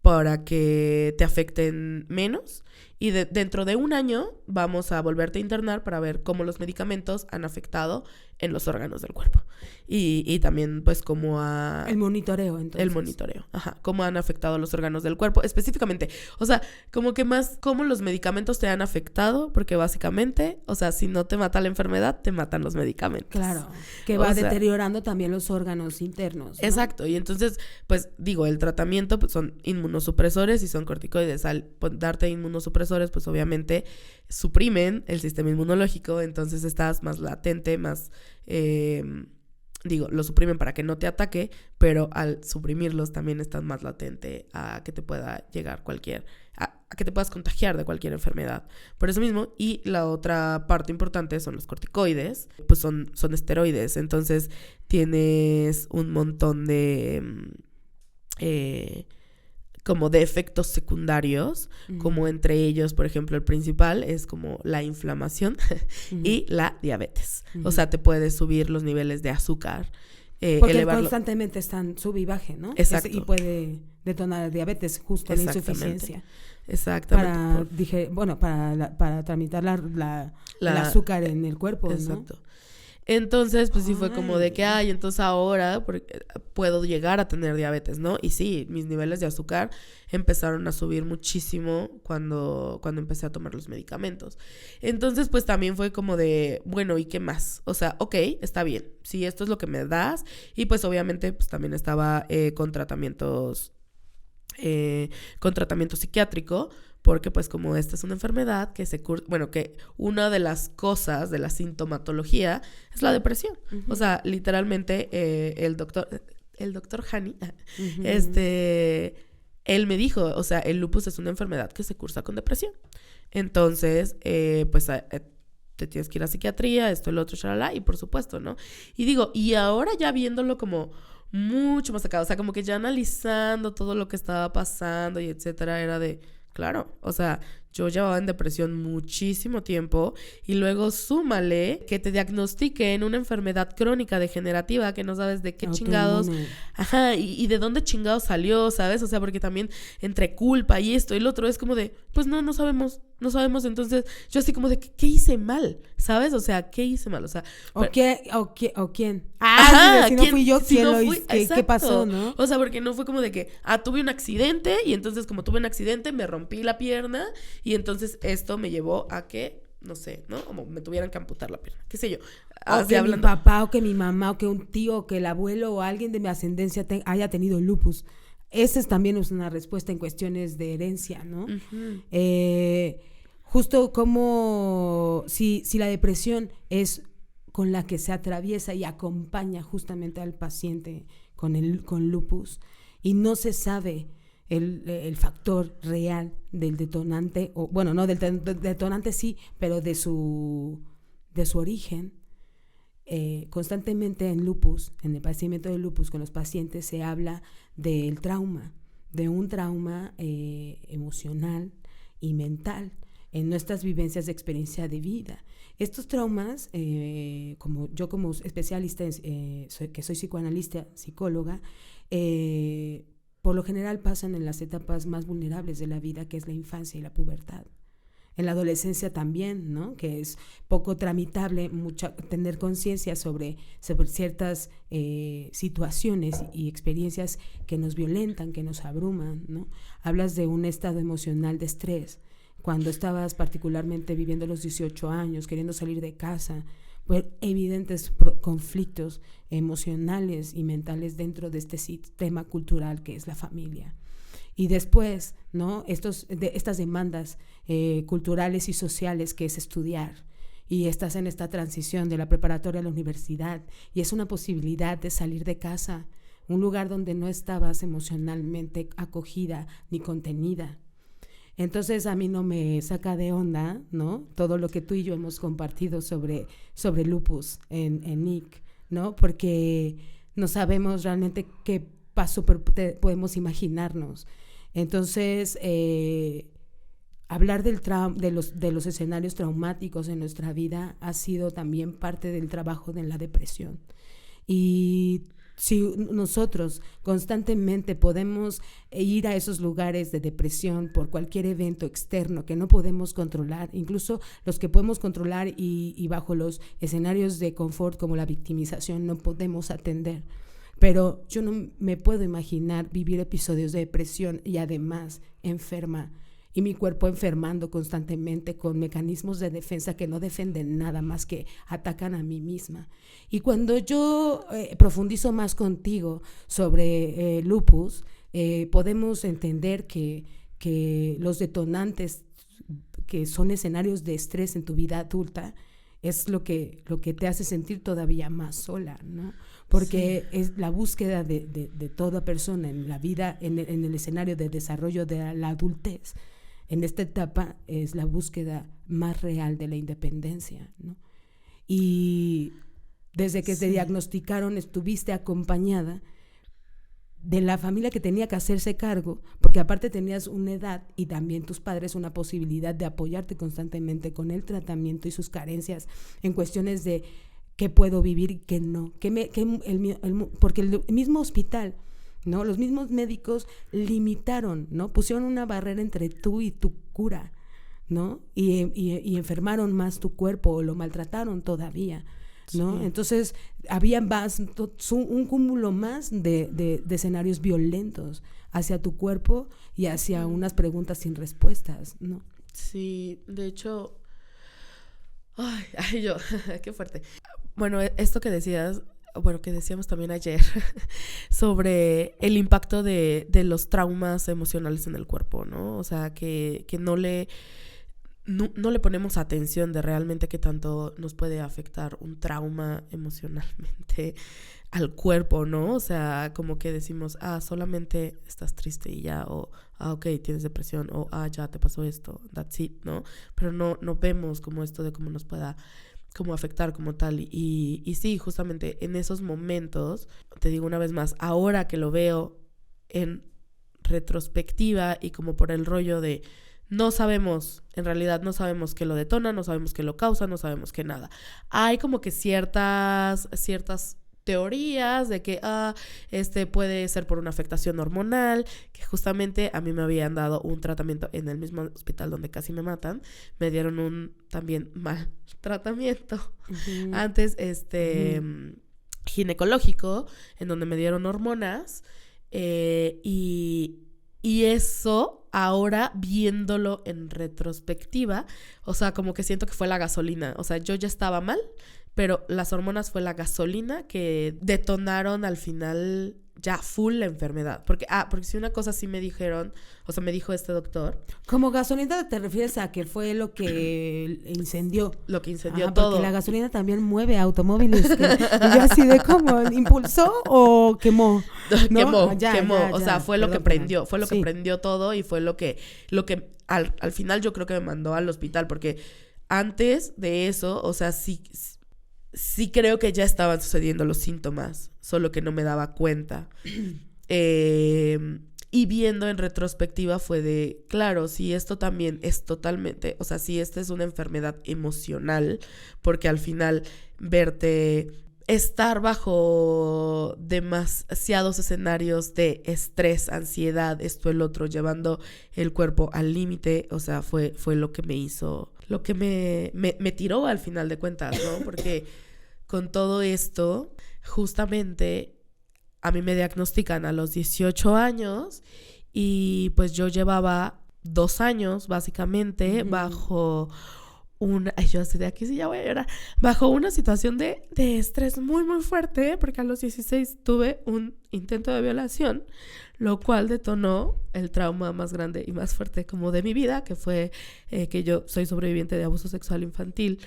para que te afecten menos y dentro de un año vamos a volverte a internar para ver cómo los medicamentos han afectado en los órganos del cuerpo. Y también, pues, cómo el monitoreo, entonces. El monitoreo, cómo han afectado los órganos del cuerpo, específicamente. O sea, como que más cómo los medicamentos te han afectado, porque básicamente, o sea, si no te mata la enfermedad, te matan los medicamentos. Claro, que va deteriorando también los órganos internos, ¿no? Exacto, y entonces, pues, digo, el tratamiento pues, son inmunosupresores y son corticoides. Al darte inmunosupresores, pues, obviamente, suprimen el sistema inmunológico, entonces estás más latente, más... lo suprimen para que no te ataque, pero al suprimirlos también estás más latente a que te pueda llegar a que te puedas contagiar de cualquier enfermedad. Por eso mismo, y la otra parte importante son los corticoides, pues son esteroides, entonces tienes un montón de como de efectos secundarios, uh-huh. como entre ellos, por ejemplo, el principal es como la inflamación uh-huh. y la diabetes. Uh-huh. O sea, te puedes subir los niveles de azúcar, porque constantemente están sub y baje, ¿no? Exacto. Y puede detonar diabetes justo la insuficiencia. Exactamente. Para tramitar el azúcar en el cuerpo, exacto. ¿no? Entonces, pues sí fue como de que, entonces ahora puedo llegar a tener diabetes, ¿no? Y sí, mis niveles de azúcar empezaron a subir muchísimo cuando empecé a tomar los medicamentos. Entonces, pues también fue como de, bueno, ¿y qué más? O sea, ok, está bien, sí, esto es lo que me das. Y pues obviamente, pues también estaba con tratamiento psiquiátrico, porque pues como esta es una enfermedad que que una de las cosas de la sintomatología es la depresión. Uh-huh. O sea, literalmente el doctor Hani, uh-huh. él me dijo, o sea, el lupus es una enfermedad que se cursa con depresión. Entonces, pues te tienes que ir a psiquiatría, esto, el otro, shalala, y por supuesto, ¿no? Y digo, y ahora ya viéndolo como mucho más acá, o sea, como que ya analizando todo lo que estaba pasando y etcétera, era de, claro, o sea, yo llevaba en depresión muchísimo tiempo y luego súmale que te diagnostiquen una enfermedad crónica degenerativa que no sabes de qué chingados, ajá, y de dónde chingados salió, ¿sabes? O sea, porque también entre culpa y esto y lo otro es como de, pues no sabemos, entonces yo así como de, ¿qué hice mal? ¿Sabes? O sea, ¿qué hice mal? O sea, ¿O quién? Ajá, si no fui yo, si ¿quién no lo fui? hizo? ¿Qué pasó, no? O sea, porque no fue como de que, tuve un accidente y entonces como tuve un accidente me rompí la pierna y entonces esto me llevó a que, no sé, ¿no? Como me tuvieran que amputar la pierna, qué sé yo. O que mi papá, o que mi mamá, o que un tío, o que el abuelo, o alguien de mi ascendencia haya tenido lupus. Esa también es una respuesta en cuestiones de herencia, ¿no? Uh-huh. Justo como si la depresión es con la que se atraviesa y acompaña justamente al paciente con lupus y no se sabe el factor real del detonante, o bueno, no del detonante sí, pero de su origen. Constantemente en lupus, en el padecimiento de lupus con los pacientes se habla del trauma, de un trauma emocional y mental en nuestras vivencias de experiencia de vida. Estos traumas, como especialista, que soy psicoanalista, psicóloga, por lo general pasan en las etapas más vulnerables de la vida, que es la infancia y la pubertad. En la adolescencia también, ¿no? Que es poco tramitable tener conciencia sobre ciertas situaciones y experiencias que nos violentan, que nos abruman, ¿no? Hablas de un estado emocional de estrés. Cuando estabas particularmente viviendo los 18 años, queriendo salir de casa, pues evidentes conflictos emocionales y mentales dentro de este sistema cultural que es la familia. Y después, ¿no? Estas demandas culturales y sociales que es estudiar. Y estás en esta transición de la preparatoria a la universidad y es una posibilidad de salir de casa, un lugar donde no estabas emocionalmente acogida ni contenida. Entonces a mí no me saca de onda, ¿no? Todo lo que tú y yo hemos compartido sobre lupus en NIC, ¿no? Porque no sabemos realmente qué pasó, pero podemos imaginarnos. Entonces, hablar de los escenarios traumáticos en nuestra vida ha sido también parte del trabajo de la depresión. Y si nosotros constantemente podemos ir a esos lugares de depresión por cualquier evento externo que no podemos controlar, incluso los que podemos controlar y bajo los escenarios de confort como la victimización no podemos atender. Pero yo no me puedo imaginar vivir episodios de depresión y además enferma y mi cuerpo enfermando constantemente con mecanismos de defensa que no defienden nada más que atacan a mí misma. Y cuando yo profundizo más contigo sobre lupus, podemos entender que los detonantes que son escenarios de estrés en tu vida adulta es lo que te hace sentir todavía más sola, ¿no? Porque sí, es la búsqueda de toda persona en la vida, en el escenario de desarrollo de la adultez. En esta etapa es la búsqueda más real de la independencia, ¿no? Y desde que te diagnosticaron estuviste acompañada de la familia que tenía que hacerse cargo, porque aparte tenías una edad y también tus padres una posibilidad de apoyarte constantemente con el tratamiento y sus carencias en cuestiones de qué puedo vivir y qué no, porque el mismo hospital, ¿no? Los mismos médicos limitaron, ¿no? Pusieron una barrera entre tú y tu cura, ¿no? Y enfermaron más tu cuerpo o lo maltrataron todavía, ¿no? Sí. Entonces había un cúmulo más de escenarios violentos hacia tu cuerpo y hacia unas preguntas sin respuestas, ¿no? Sí, de hecho, qué fuerte. Bueno, esto que decías, que decíamos también ayer sobre el impacto de los traumas emocionales en el cuerpo, ¿no? O sea, que no le ponemos atención de realmente qué tanto nos puede afectar un trauma emocionalmente al cuerpo, ¿no? O sea, como que decimos, solamente estás triste y ya, o, ok, tienes depresión, o, ya te pasó esto, that's it, ¿no? Pero no vemos como esto de cómo nos pueda como afectar como tal. Y sí, justamente en esos momentos, te digo una vez más, ahora que lo veo en retrospectiva y como por el rollo de no sabemos, en realidad no sabemos qué lo detona, no sabemos qué lo causa, no sabemos qué nada. Hay como que ciertas teorías de que puede ser por una afectación hormonal, que justamente a mí me habían dado un tratamiento en el mismo hospital donde casi me matan, me dieron un también mal tratamiento antes ginecológico, en donde me dieron hormonas, y eso ahora viéndolo en retrospectiva, o sea, como que siento que fue la gasolina, o sea, yo ya estaba mal, pero las hormonas fue la gasolina que detonaron al final ya full la enfermedad. Porque si una cosa sí me dijeron, o sea, me dijo este doctor. Como gasolina te refieres a que fue lo que incendió. Lo que incendió todo. Porque la gasolina también mueve automóviles. Y yo así de como, ¿impulsó o quemó? ¿No? Quemó. O sea, fue lo que prendió. Fue lo que prendió todo y fue lo que al final yo creo que me mandó al hospital. Porque antes de eso, o sea, sí creo que ya estaban sucediendo los síntomas, solo que no me daba cuenta. Y viendo en retrospectiva fue de, claro, si esto también es totalmente, o sea, si esta es una enfermedad emocional, porque al final estar bajo demasiados escenarios de estrés, ansiedad, esto, el otro, llevando el cuerpo al límite, o sea, fue lo que me hizo, lo que me tiró al final de cuentas, ¿no? Porque con todo esto, justamente a mí me diagnostican a los 18 años y pues yo llevaba 2 años básicamente bajo yo así de aquí sí ya voy a llorar, bajo una situación de estrés muy muy fuerte, porque a los 16 tuve un intento de violación, lo cual detonó el trauma más grande y más fuerte como de mi vida, que fue que yo soy sobreviviente de abuso sexual infantil.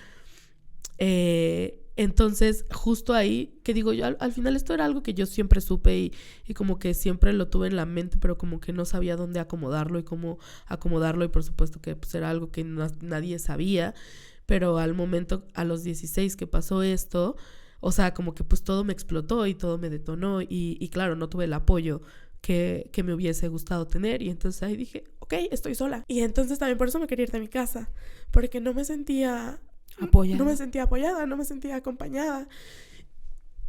Entonces, justo ahí, que digo yo, al final esto era algo que yo siempre supe y como que siempre lo tuve en la mente, pero como que no sabía dónde acomodarlo y cómo acomodarlo, y por supuesto que pues era algo que nadie sabía, pero al momento, a los 16 que pasó esto, o sea, como que pues todo me explotó y todo me detonó y claro, no tuve el apoyo que me hubiese gustado tener, y entonces ahí dije, ok, estoy sola. Y entonces también por eso me quería ir de mi casa, porque no me sentía apoyada, no me sentía acompañada.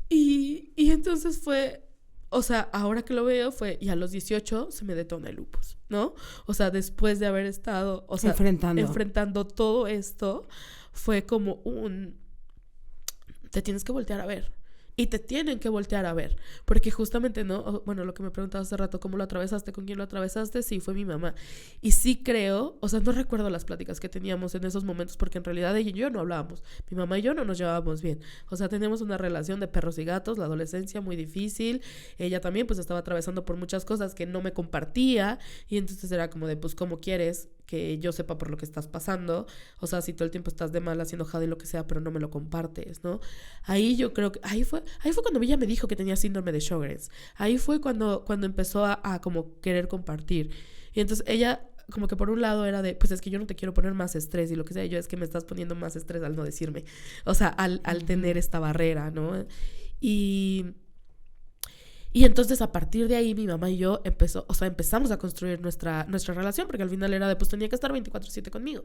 Y entonces fue, o sea, ahora que lo veo y a los 18 se me detona el lupus, ¿no? O sea, después de haber estado, o sea, enfrentando todo esto, fue como te tienes que voltear a ver. Y te tienen que voltear a ver, porque justamente, ¿no? Bueno, lo que me preguntabas hace rato, ¿cómo lo atravesaste? ¿Con quién lo atravesaste? Sí, fue mi mamá. Y sí creo, o sea, no recuerdo las pláticas que teníamos en esos momentos, porque en realidad ella y yo no hablábamos. Mi mamá y yo no nos llevábamos bien. O sea, teníamos una relación de perros y gatos, la adolescencia muy difícil. Ella también, pues, estaba atravesando por muchas cosas que no me compartía. Y entonces era como de, pues, ¿cómo quieres que yo sepa por lo que estás pasando? O sea, si todo el tiempo estás de malas y enojada y lo que sea, pero no me lo compartes, ¿no? Ahí yo creo que, ahí fue cuando ella me dijo que tenía síndrome de Sjögren's. Ahí fue cuando empezó a como querer compartir. Y entonces ella, como que por un lado era de, pues es que yo no te quiero poner más estrés y lo que sea, yo es que me estás poniendo más estrés al no decirme. O sea, al tener esta barrera, ¿no? Y entonces a partir de ahí mi mamá y yo empezamos a construir nuestra relación, porque al final era de, pues tenía que estar 24/7 conmigo.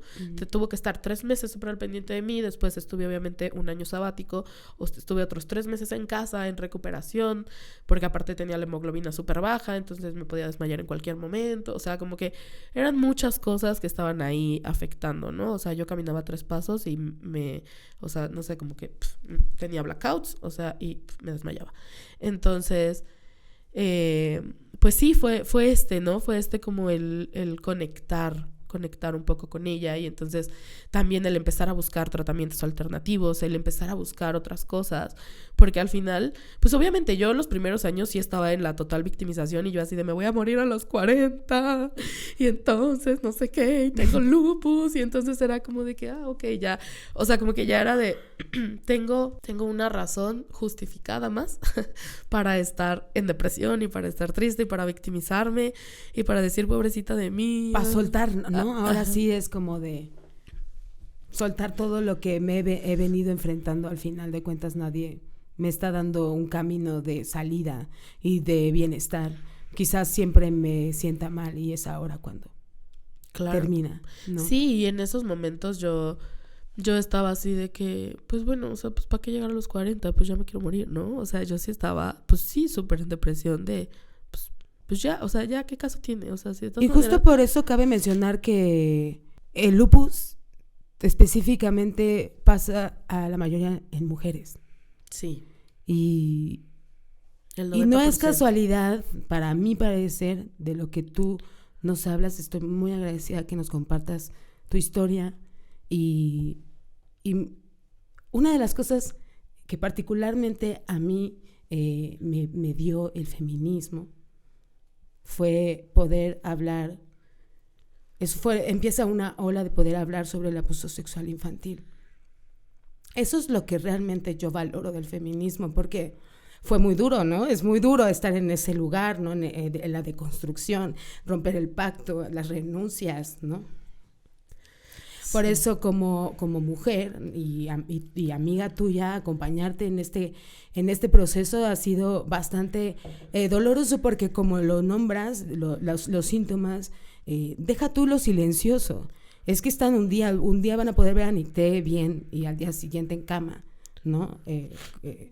Tuvo que estar 3 meses súper al pendiente de mí, después estuve obviamente un año sabático, estuve otros 3 meses en casa en recuperación, porque aparte tenía la hemoglobina súper baja, entonces me podía desmayar en cualquier momento, o sea, como que eran muchas cosas que estaban ahí afectando, ¿no? O sea, yo caminaba 3 pasos y o sea, no sé, como que tenía blackouts, o sea, y me desmayaba. Entonces, pues sí, fue ¿no? Fue como el conectar conectar un poco con ella, y entonces también el empezar a buscar tratamientos alternativos, el empezar a buscar otras cosas, porque al final, pues obviamente yo los primeros años sí estaba en la total victimización y yo así de me voy a morir a los 40 y entonces no sé qué, y tengo lupus, y entonces era como de que, ok, ya, o sea, como que ya era de, tengo una razón justificada más para estar en depresión y para estar triste y para victimizarme y para decir pobrecita de mí. Para soltar, ¿no? Ahora sí es como de soltar todo lo que he venido enfrentando. Al final de cuentas nadie me está dando un camino de salida y de bienestar. Quizás siempre me sienta mal y es ahora cuando termina, ¿no? Sí, y en esos momentos yo estaba así de que, pues bueno, o sea, pues ¿para qué llegar a los 40? Pues ya me quiero morir, ¿no? O sea, yo sí estaba, pues sí, súper en depresión de, pues ya, o sea, ya, ¿qué caso tiene? O sea, si de todas maneras... justo por eso cabe mencionar que el lupus específicamente pasa a la mayoría en mujeres. Sí. Y no es casualidad, para mí parecer, de lo que tú nos hablas. Estoy muy agradecida que nos compartas tu historia. Y una de las cosas que particularmente a mí me dio el feminismo fue poder hablar. Empieza una ola de poder hablar sobre el abuso sexual infantil. Eso es lo que realmente yo valoro del feminismo, porque fue muy duro, ¿no? Es muy duro estar en ese lugar, ¿no? En la deconstrucción, romper el pacto, las renuncias, ¿no? Sí. Por eso como mujer y amiga tuya, acompañarte en este proceso ha sido bastante doloroso, porque como lo nombras, los síntomas, deja tú lo silencioso. Es que están un día van a poder ver a Nicté bien y al día siguiente en cama, ¿no?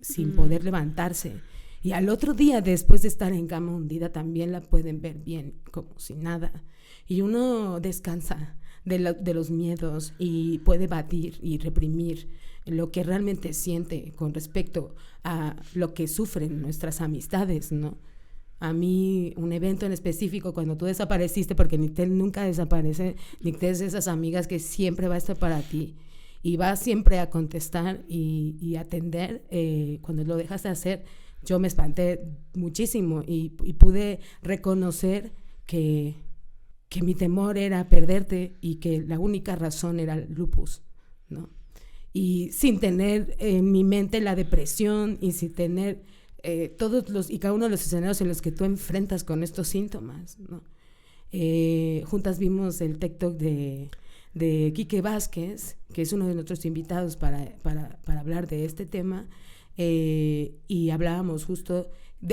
Sin poder levantarse. Y al otro día, después de estar en cama hundida, también la pueden ver bien, como si nada. Y uno descansa de los miedos y puede batir y reprimir lo que realmente siente con respecto a lo que sufren nuestras amistades, ¿no? A mí, un evento en específico, cuando tú desapareciste, porque Nicté nunca desaparece, Nicté es de esas amigas que siempre va a estar para ti y va siempre a contestar y atender. Cuando lo dejas de hacer, yo me espanté muchísimo y pude reconocer que mi temor era perderte y que la única razón era el lupus, ¿no? Y sin tener en mi mente la depresión y sin tener todos y cada uno de los escenarios en los que tú enfrentas con estos síntomas, ¿no? Juntas vimos el TikTok de Quique Vázquez, que es uno de nuestros invitados para hablar de este tema, y hablábamos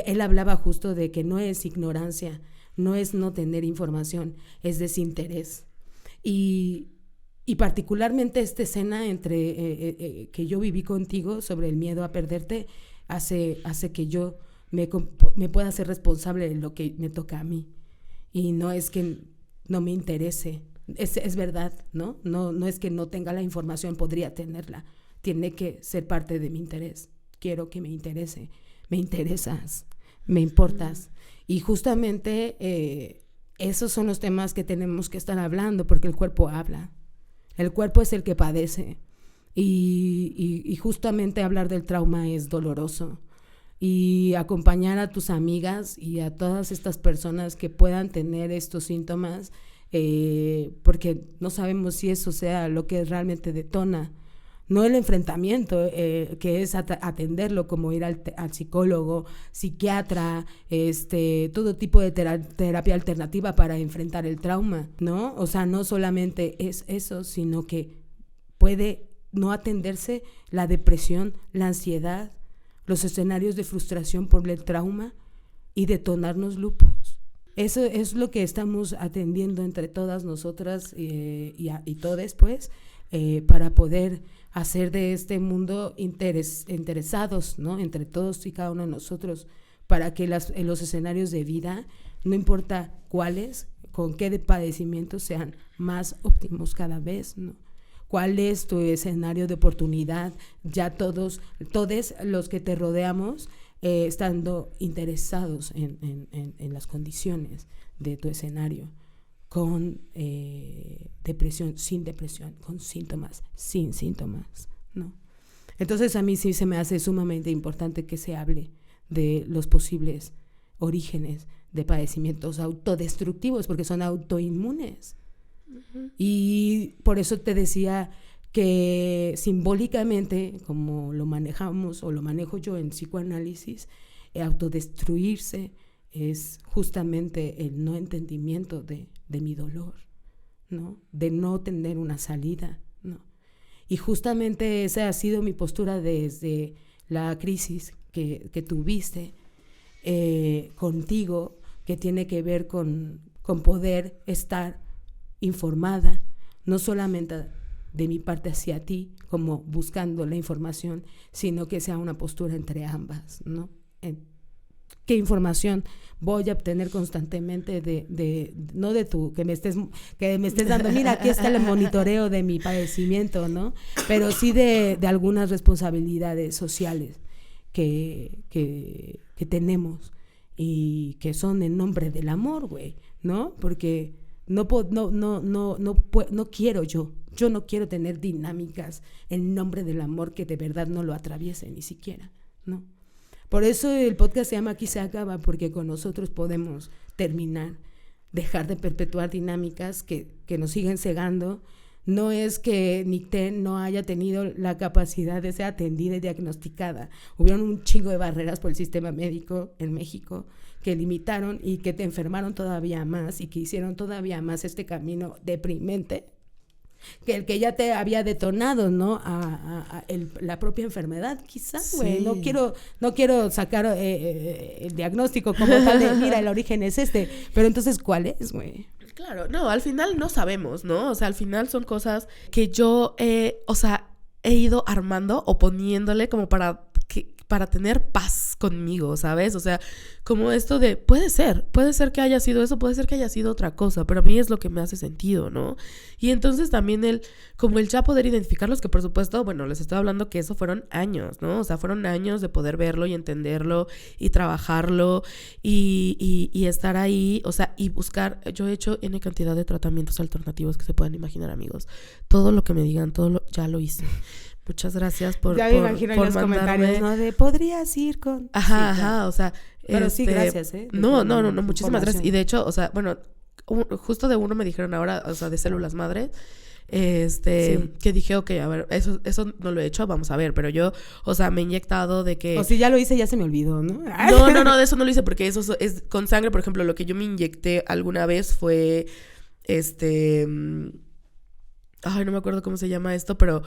él hablaba justo de que no es ignorancia, no es no tener información, es desinterés. Y particularmente esta escena que yo viví contigo sobre el miedo a perderte hace que yo me pueda ser responsable de lo que me toca a mí. Y no es que no me interese, es verdad, ¿no? No es que no tenga la información, podría tenerla, tiene que ser parte de mi interés. Quiero que me interese, me interesas, me importas. Y justamente esos son los temas que tenemos que estar hablando, porque el cuerpo habla, el cuerpo es el que padece. Y justamente hablar del trauma es doloroso, y acompañar a tus amigas y a todas estas personas que puedan tener estos síntomas, porque no sabemos si eso sea lo que realmente detona, no el enfrentamiento, que es atenderlo, como ir al psicólogo, psiquiatra, todo tipo de terapia alternativa para enfrentar el trauma, ¿no? O sea, no solamente es eso, sino que puede no atenderse la depresión, la ansiedad, los escenarios de frustración por el trauma y detonarnos lupus. Eso es lo que estamos atendiendo entre todas nosotras y todes, pues, para poder hacer de este mundo interesados, ¿no? Entre todos y cada uno de nosotros, para que los escenarios de vida, no importa cuáles, con qué padecimientos, sean más óptimos cada vez, ¿no? ¿Cuál es tu escenario de oportunidad? Ya todos los que te rodeamos, estando interesados en las condiciones de tu escenario. con depresión, sin depresión, con síntomas, sin síntomas, ¿no? Entonces a mí sí se me hace sumamente importante que se hable de los posibles orígenes de padecimientos autodestructivos, porque son autoinmunes. Uh-huh. Y por eso te decía que simbólicamente, como lo manejamos o lo manejo yo en psicoanálisis, autodestruirse es justamente el no entendimiento de mi dolor, ¿no? De no tener una salida, ¿no? Y justamente esa ha sido mi postura desde la crisis que tuviste contigo, que tiene que ver con poder estar informada, no solamente de mi parte hacia ti, como buscando la información, sino que sea una postura entre ambas, ¿no? ¿Qué información voy a obtener constantemente no de tú, que me estés dando, mira, aquí está el monitoreo de mi padecimiento, ¿no? Pero sí de algunas responsabilidades sociales que tenemos y que son en nombre del amor, güey, ¿no? Porque no quiero yo no quiero tener dinámicas en nombre del amor que de verdad no lo atraviese ni siquiera, ¿no? Por eso el podcast se llama Aquí se acaba, porque con nosotros podemos terminar, dejar de perpetuar dinámicas que nos siguen cegando. No es que Nicté no haya tenido la capacidad de ser atendida y diagnosticada. Hubieron un chingo de barreras por el sistema médico en México que limitaron y que te enfermaron todavía más y que hicieron todavía más este camino deprimente que el que ya te había detonado, ¿no? La propia enfermedad, quizás, güey. Sí. No quiero sacar el diagnóstico como tal de, mira, el origen es este. Pero entonces, ¿cuál es, güey? Claro, no, al final no sabemos, ¿no? O sea, al final son cosas que yo, he ido armando o poniéndole como para tener paz conmigo, ¿sabes? O sea, como esto de, puede ser que haya sido eso, puede ser que haya sido otra cosa, pero a mí es lo que me hace sentido, ¿no? Y entonces también como el ya poder identificarlos, que por supuesto, bueno, les estoy hablando que eso fueron años, ¿no? O sea, fueron años de poder verlo y entenderlo y trabajarlo y estar ahí, o sea, y buscar. Yo he hecho N cantidad de tratamientos alternativos que se puedan imaginar, amigos. Todo lo que me digan, ya lo hice. Muchas gracias por ya me imagino en los comentarios, ¿no? De podrías ir con... Ajá, o sea... Pero sí, gracias, No, muchísimas gracias. Y de hecho, o sea, bueno, justo de uno me dijeron ahora, o sea, de células madre, sí. Que dije, ok, a ver, eso no lo he hecho, vamos a ver, pero yo, o sea, me he inyectado de que... O si ya lo hice, ya se me olvidó, ¿no? No, de eso no lo hice, porque eso es con sangre. Por ejemplo, lo que yo me inyecté alguna vez fue, ay, no me acuerdo cómo se llama esto, pero...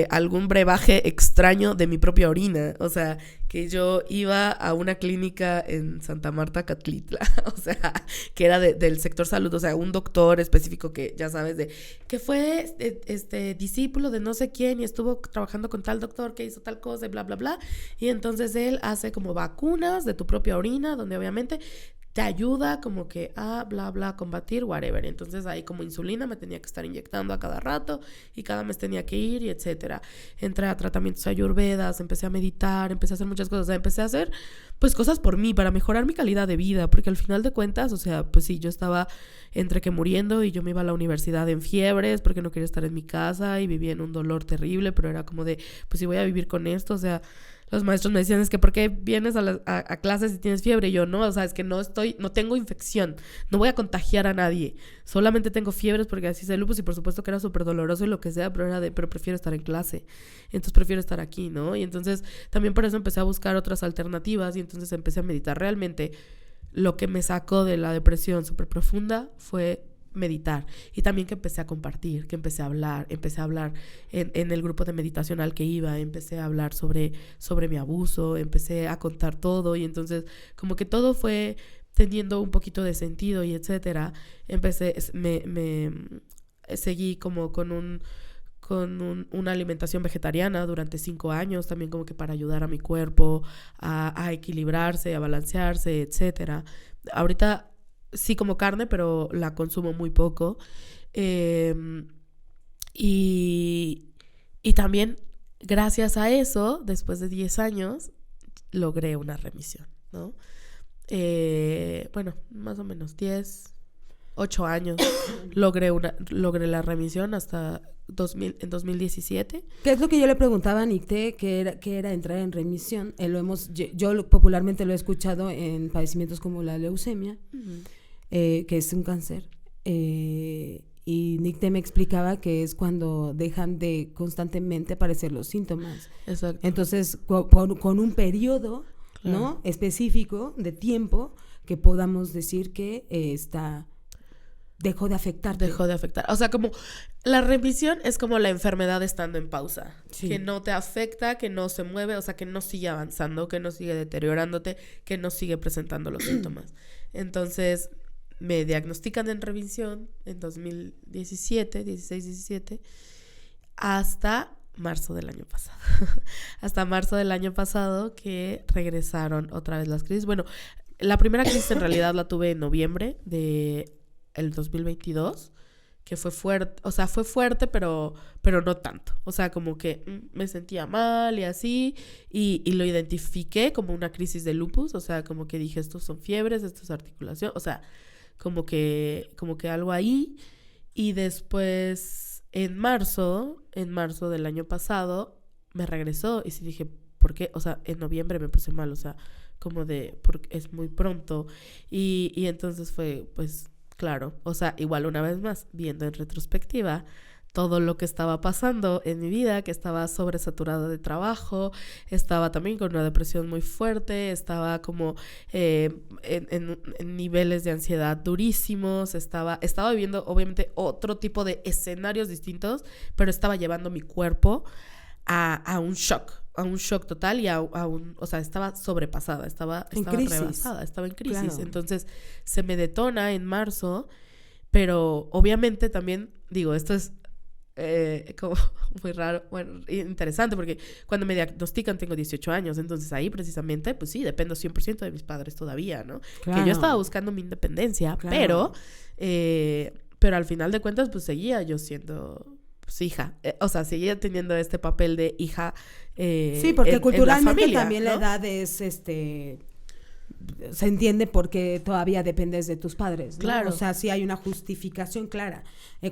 algún brebaje extraño de mi propia orina. O sea, que yo iba a una clínica en Santa Marta, Catlitla, o sea, que era del sector salud, o sea, un doctor específico que, ya sabes, que fue discípulo de no sé quién y estuvo trabajando con tal doctor que hizo tal cosa y bla, bla, bla. Y entonces él hace como vacunas de tu propia orina, donde obviamente te ayuda como que a bla bla combatir whatever. Entonces ahí como insulina me tenía que estar inyectando a cada rato y cada mes tenía que ir y etcétera. Entré a tratamientos ayurvedas, empecé a meditar, empecé a hacer muchas cosas, o sea, empecé a hacer pues cosas por mí, para mejorar mi calidad de vida, porque al final de cuentas, o sea, pues sí, yo estaba entre que muriendo y yo me iba a la universidad en fiebres porque no quería estar en mi casa y vivía en un dolor terrible, pero era como de, pues si voy a vivir con esto, o sea, los maestros me decían, es que ¿por qué vienes a clases si tienes fiebre? Y yo, no, o sea, es que no tengo infección, no voy a contagiar a nadie, solamente tengo fiebres porque así es el lupus y por supuesto que era súper doloroso y lo que sea, pero prefiero estar en clase, entonces prefiero estar aquí, ¿no? Y entonces también por eso empecé a buscar otras alternativas y entonces empecé a meditar. Realmente lo que me sacó de la depresión súper profunda fue meditar, y también que empecé a compartir, que empecé a hablar en el grupo de meditación al que iba, empecé a hablar sobre mi abuso, empecé a contar todo, y entonces como que todo fue teniendo un poquito de sentido y etcétera. Me seguí como con una alimentación vegetariana durante 5 años, también como que para ayudar a mi cuerpo a equilibrarse, a balancearse, etcétera. Ahorita sí como carne, pero la consumo muy poco. Y también, gracias a eso, después de 10 años, logré una remisión, ¿no? Bueno, más o menos 10, 8 años logré la remisión hasta en 2017. ¿Qué es lo que yo le preguntaba a Nicté? ¿Qué era entrar en remisión? Yo popularmente lo he escuchado en padecimientos como la leucemia, que es un cáncer. Y Nicté me explicaba que es cuando dejan de constantemente aparecer los síntomas. Exacto. Entonces, con un periodo, claro, ¿no?, específico de tiempo que podamos decir que dejó de afectarte. Dejó de afectar. O sea, como la remisión es como la enfermedad estando en pausa. Sí. Que no te afecta, que no se mueve, o sea, que no sigue avanzando, que no sigue deteriorándote, que no sigue presentando los síntomas. Entonces, me diagnostican en remisión en 2017, hasta marzo del año pasado. Hasta marzo del año pasado que regresaron otra vez las crisis. Bueno, la primera crisis en realidad la tuve en noviembre del 2022, que fue fuerte, o sea, fue fuerte, pero no tanto. O sea, como que me sentía mal y así, y lo identifiqué como una crisis de lupus, o sea, como que dije, estos son fiebres, esto es articulación, o sea, como que algo ahí. Y después, en marzo del año pasado, me regresó, y sí dije, ¿por qué? O sea, en noviembre me puse mal, o sea, como porque es muy pronto, y entonces fue, pues, claro, o sea, igual una vez más, viendo en retrospectiva todo lo que estaba pasando en mi vida, que estaba sobresaturada de trabajo, estaba también con una depresión muy fuerte, estaba como en niveles de ansiedad durísimos, estaba viviendo obviamente otro tipo de escenarios distintos, pero estaba llevando mi cuerpo a un shock total y o sea, estaba sobrepasada, estaba rebasada, estaba en crisis. Claro. Entonces se me detona en marzo, pero obviamente también, digo, esto es como muy raro, bueno, interesante, porque cuando me diagnostican tengo 18 años, entonces ahí precisamente, pues sí, dependo 100% de mis padres todavía, ¿no? Claro. Que yo estaba buscando mi independencia, claro, pero al final de cuentas, pues seguía yo siendo... pues hija, o sea, seguía teniendo este papel de hija sí, porque culturalmente familia, también, ¿no?, la edad es, se entiende porque todavía dependes de tus padres, ¿no? Claro. O sea, sí hay una justificación clara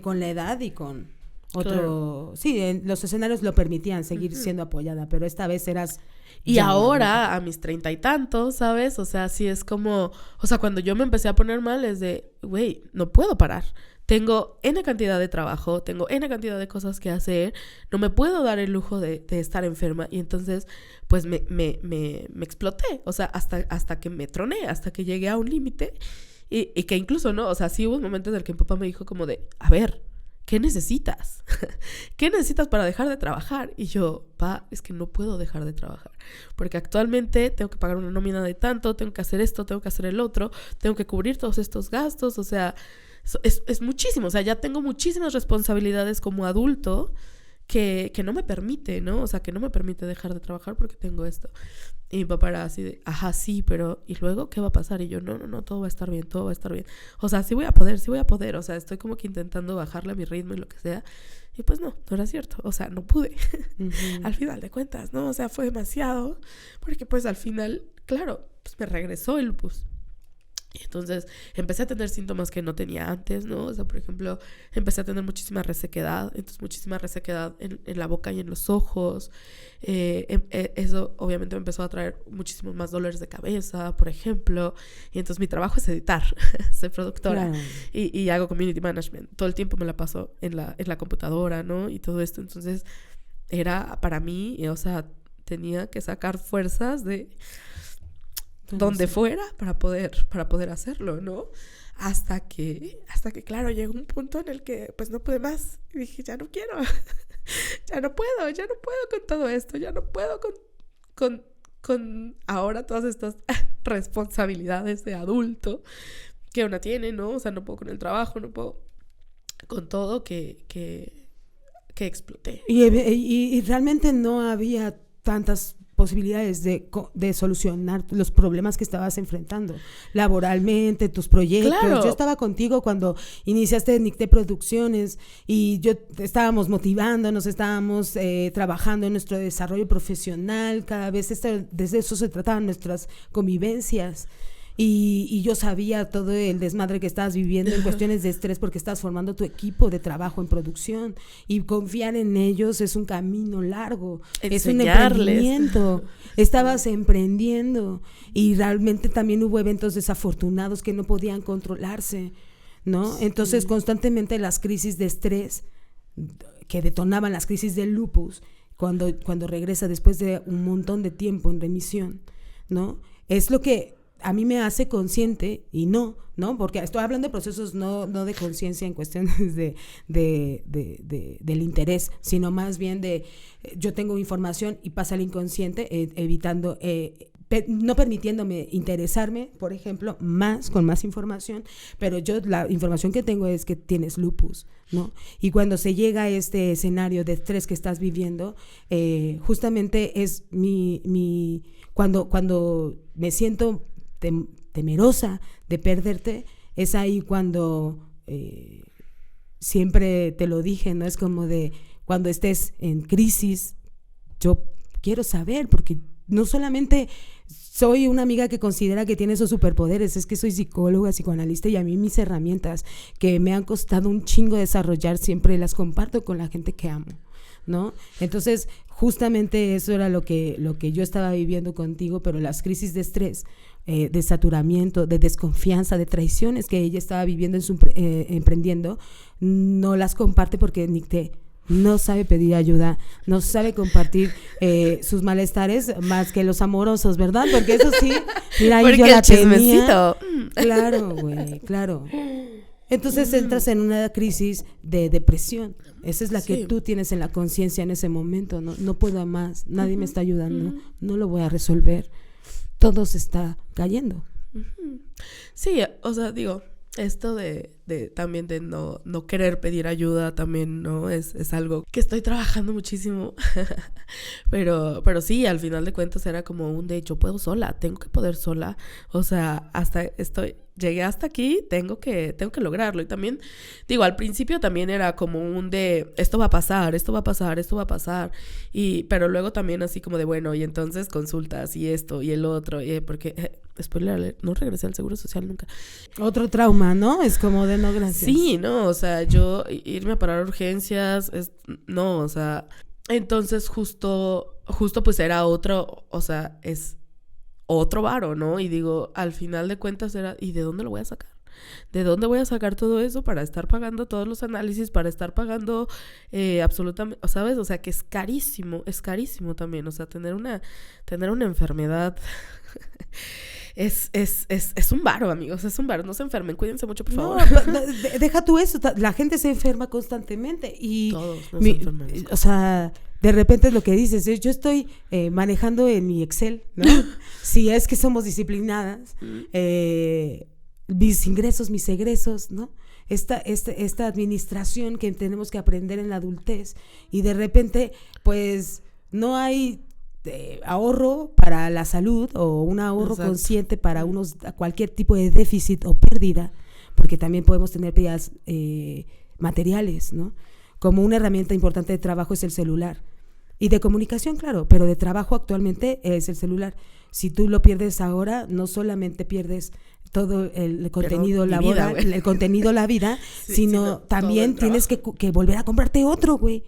con la edad y con otro... Claro. Sí, los escenarios lo permitían seguir siendo apoyada, pero esta vez eras... Y ahora, a mis 30 y tantos, ¿sabes? O sea, sí es como... O sea, cuando yo me empecé a poner mal es de, güey, no puedo parar. Tengo N cantidad de trabajo, tengo N cantidad de cosas que hacer, no me puedo dar el lujo de estar enferma. Y entonces, pues me exploté, o sea, hasta que me troné, hasta que llegué a un límite. Y que incluso, ¿no? O sea, sí hubo momentos en el que mi papá me dijo como de, a ver, ¿qué necesitas? ¿Qué necesitas para dejar de trabajar? Y yo, pa, es que no puedo dejar de trabajar, porque actualmente tengo que pagar una nómina de tanto, tengo que hacer esto, tengo que hacer el otro, tengo que cubrir todos estos gastos, o sea... Es muchísimo, o sea, ya tengo muchísimas responsabilidades como adulto que no me permite, ¿no? O sea, que no me permite dejar de trabajar porque tengo esto. Y mi papá era así de, ajá, sí, pero ¿y luego qué va a pasar? Y yo, no, todo va a estar bien, todo va a estar bien. O sea, sí voy a poder, o sea, estoy como que intentando bajarle a mi ritmo y lo que sea. Y pues no era cierto, o sea, no pude. Al final de cuentas, ¿no? O sea, fue demasiado, porque pues al final, claro, pues me regresó el lupus. Y entonces empecé a tener síntomas que no tenía antes, ¿no? O sea, por ejemplo, empecé a tener muchísima resequedad, entonces muchísima resequedad en la boca y en los ojos. Eso obviamente me empezó a traer muchísimos más dolores de cabeza, por ejemplo. Y entonces mi trabajo es editar, soy productora, claro, y hago community management. Todo el tiempo me la paso en la computadora, ¿no? Y todo esto, entonces era para mí, o sea, tenía que sacar fuerzas de... donde fuera para poder hacerlo, ¿no? Hasta que claro, llegó un punto en el que pues no pude más y dije, ya no quiero, ya no puedo con todo esto, ya no puedo con ahora todas estas responsabilidades de adulto que uno tiene, ¿no? O sea, no puedo con el trabajo, no puedo con todo que exploté. Y realmente no había tantas posibilidades de solucionar los problemas que estabas enfrentando laboralmente, tus proyectos. Claro. Yo estaba contigo cuando iniciaste Nicté Producciones y estábamos motivándonos, estábamos trabajando en nuestro desarrollo profesional, cada vez desde eso se trataban nuestras convivencias. y yo sabía todo el desmadre que estabas viviendo en cuestiones de estrés porque estabas formando tu equipo de trabajo en producción y confiar en ellos es un camino largo, es un emprendimiento, estabas emprendiendo y realmente también hubo eventos desafortunados que no podían controlarse, ¿no? Entonces constantemente las crisis de estrés que detonaban las crisis del lupus cuando regresa después de un montón de tiempo en remisión, ¿no? Es lo que a mí me hace consciente y no, porque estoy hablando de procesos no de conciencia en cuestiones del interés, sino más bien de yo tengo información y pasa al inconsciente, evitando, no permitiéndome interesarme, por ejemplo, con más información, pero yo la información que tengo es que tienes lupus, ¿no? Y cuando se llega a este escenario de estrés que estás viviendo, justamente es cuando me siento temerosa de perderte, es ahí cuando siempre te lo dije, ¿no? Es como de cuando estés en crisis, yo quiero saber, porque no solamente soy una amiga que considera que tiene esos superpoderes, es que soy psicóloga, psicoanalista y a mí mis herramientas que me han costado un chingo desarrollar siempre las comparto con la gente que amo, ¿no? Entonces justamente eso era lo que yo estaba viviendo contigo, pero las crisis de estrés, de saturamiento, de desconfianza, de traiciones que ella estaba viviendo en su emprendiendo, no las comparte porque Nicté no sabe pedir ayuda, no sabe compartir sus malestares más que los amorosos, ¿verdad? Porque eso sí, mira, ahí yo la tenía. Claro, güey, claro. Entonces entras en una crisis de depresión. Esa es la que tú tienes en la conciencia en ese momento, ¿no? No puedo más, nadie me está ayudando, no lo voy a resolver. Todo se está cayendo. Sí, o sea, digo, esto de también de no querer pedir ayuda también, ¿no? Es algo que estoy trabajando muchísimo. pero sí, al final de cuentas era como un de yo puedo sola, tengo que poder sola. O sea, llegué hasta aquí, tengo que lograrlo. Y también, digo, al principio también era como un de esto va a pasar, esto va a pasar, esto va a pasar. Pero luego también así como de bueno, y entonces consultas y esto y el otro, porque spoiler alert, no regresé al Seguro Social nunca. Otro trauma, ¿no? Es como de no, gracias. Sí, no, o sea, yo irme a parar urgencias, no, o sea, entonces justo pues era otro, o sea, es otro varo, ¿no? Y digo, al final de cuentas era, ¿y de dónde lo voy a sacar? ¿De dónde voy a sacar todo eso para estar pagando todos los análisis, para estar pagando absolutamente, ¿sabes? O sea, que es carísimo también, o sea, tener una enfermedad es un varo, amigos, es un varo, no se enfermen, cuídense mucho, por favor. No, deja tú eso, la gente se enferma constantemente y todos nos enfermamos. O sea, de repente es lo que dices, yo estoy manejando en mi Excel, ¿no? Si es que somos disciplinadas, mis ingresos, mis egresos, ¿no? Esta administración que tenemos que aprender en la adultez y de repente, pues, no hay ahorro para la salud o un ahorro Exacto. consciente para cualquier tipo de déficit o pérdida, porque también podemos tener pérdidas materiales, ¿no? Como una herramienta importante de trabajo es el celular y de comunicación, claro, pero de trabajo actualmente es el celular. Si tú lo pierdes ahora, no solamente pierdes todo el contenido laboral, el contenido, la vida, sino también tienes que volver a comprarte otro, güey.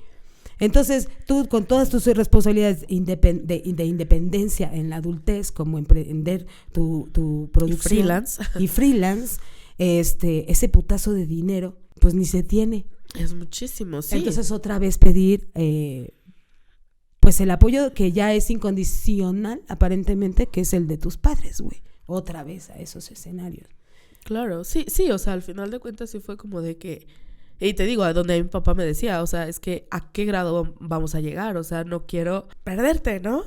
Entonces, tú con todas tus responsabilidades de independencia en la adultez, como emprender tu producción y freelance, ese putazo de dinero, pues ni se tiene. Es muchísimo, sí. Entonces, otra vez pedir, pues el apoyo que ya es incondicional, aparentemente, que es el de tus padres, güey. Otra vez a esos escenarios. Claro, sí, o sea, al final de cuentas sí fue como de que... Y te digo, a donde mi papá me decía, o sea, es que ¿a qué grado vamos a llegar? O sea, no quiero perderte, ¿no?